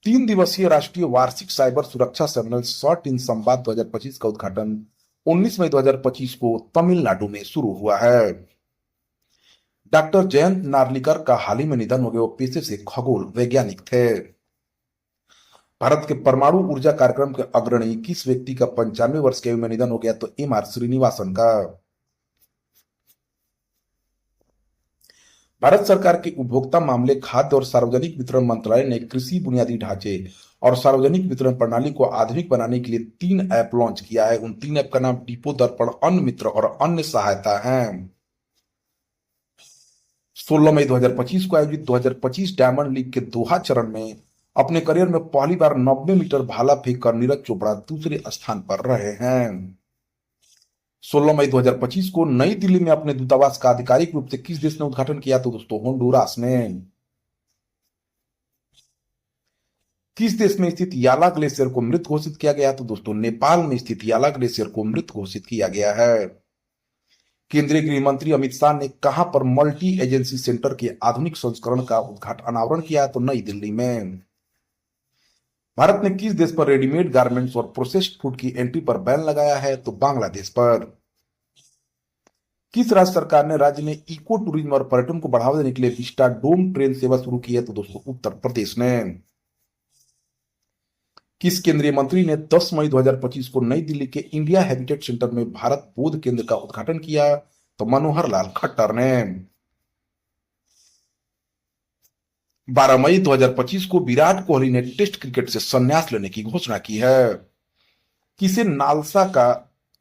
3 दिवसीय राष्ट्रीय वार्षिक साइबर सुरक्षा सम्मेलन शॉर्ट इन संवाद 2025 का उद्घाटन 19 मई 2025 को तमिलनाडु में शुरू हुआ है। डॉक्टर जयंत नार्लिकर का हाल ही में निधन हो गया। वो पेशे से खगोल वैज्ञानिक थे। भारत के परमाणु ऊर्जा कार्यक्रम के अग्रणी किस व्यक्ति का 95 वर्ष की आयु में निधन हो गया? तो एम.आर. श्रीनिवासन का। भारत सरकार के उपभोक्ता मामले, खाद्य और सार्वजनिक वितरण मंत्रालय ने कृषि बुनियादी ढांचे और सार्वजनिक वितरण प्रणाली को आधुनिक बनाने के लिए 3 ऐप लॉन्च किया है। उन 3 ऐप का नाम डिपो, दर्पण, अन्न मित्र और अन्य सहायता है। 16 मई 2025 को आयोजित 2025 डायमंड लीग के दोहा चरण में अपने करियर में पहली बार 90 मीटर भाला फेंक कर नीरज चोपड़ा दूसरे स्थान पर रहे हैं। 16 मई 2025 को नई दिल्ली में अपने दूतावास का आधिकारिक रूप से किस देश ने उद्घाटन किया? तो दोस्तों होंडुरास ने। किस देश में स्थित याला ग्लेशियर को मृत घोषित किया गया? तो दोस्तों नेपाल में स्थित याला ग्लेशियर को मृत घोषित किया गया है। केंद्रीय गृह मंत्री अमित शाह ने कहां पर मल्टी एजेंसी सेंटर के आधुनिक संस्करण का उद्घाटन अनावरण किया? तो नई दिल्ली में। भारत ने किस देश पर रेडीमेड गारमेंट्स और प्रोसेस्ड फूड की एंट्री पर बैन लगाया है? तो बांग्लादेश पर। किस राज्य सरकार ने राज्य में इको टूरिज्म और पर्यटन को बढ़ावा देने के लिए विस्टा डोम ट्रेन सेवा शुरू की है? तो दोस्तों उत्तर प्रदेश ने। किस केंद्रीय मंत्री ने 10 मई 2025 को नई दिल्ली के इंडिया हैबिटेट सेंटर में भारत बोध केंद्र का उद्घाटन किया? तो मनोहर लाल खट्टर ने। 12 मई 2025 को विराट कोहली ने टेस्ट क्रिकेट से संन्यास लेने की घोषणा की है। किसे नालसा का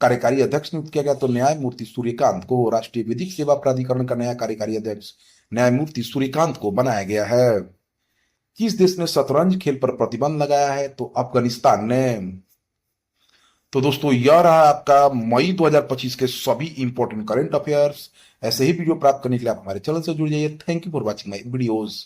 कार्यकारी अध्यक्ष नियुक्त किया गया? तो न्यायमूर्ति सूर्यकांत को। राष्ट्रीय विधिक सेवा प्राधिकरण का नया कार्यकारी अध्यक्ष न्यायमूर्ति सूर्यकांत को बनाया गया है। किस देश ने शतरंज खेल पर प्रतिबंध लगाया है? तो अफगानिस्तान ने। तो दोस्तों यह रहा आपका मई 2025 के सभी इंपॉर्टेंट करंट अफेयर्स। ऐसे ही वीडियो प्राप्त करने के लिए आप हमारे चैनल से जुड़ जाइए। Thank you for watching my videos.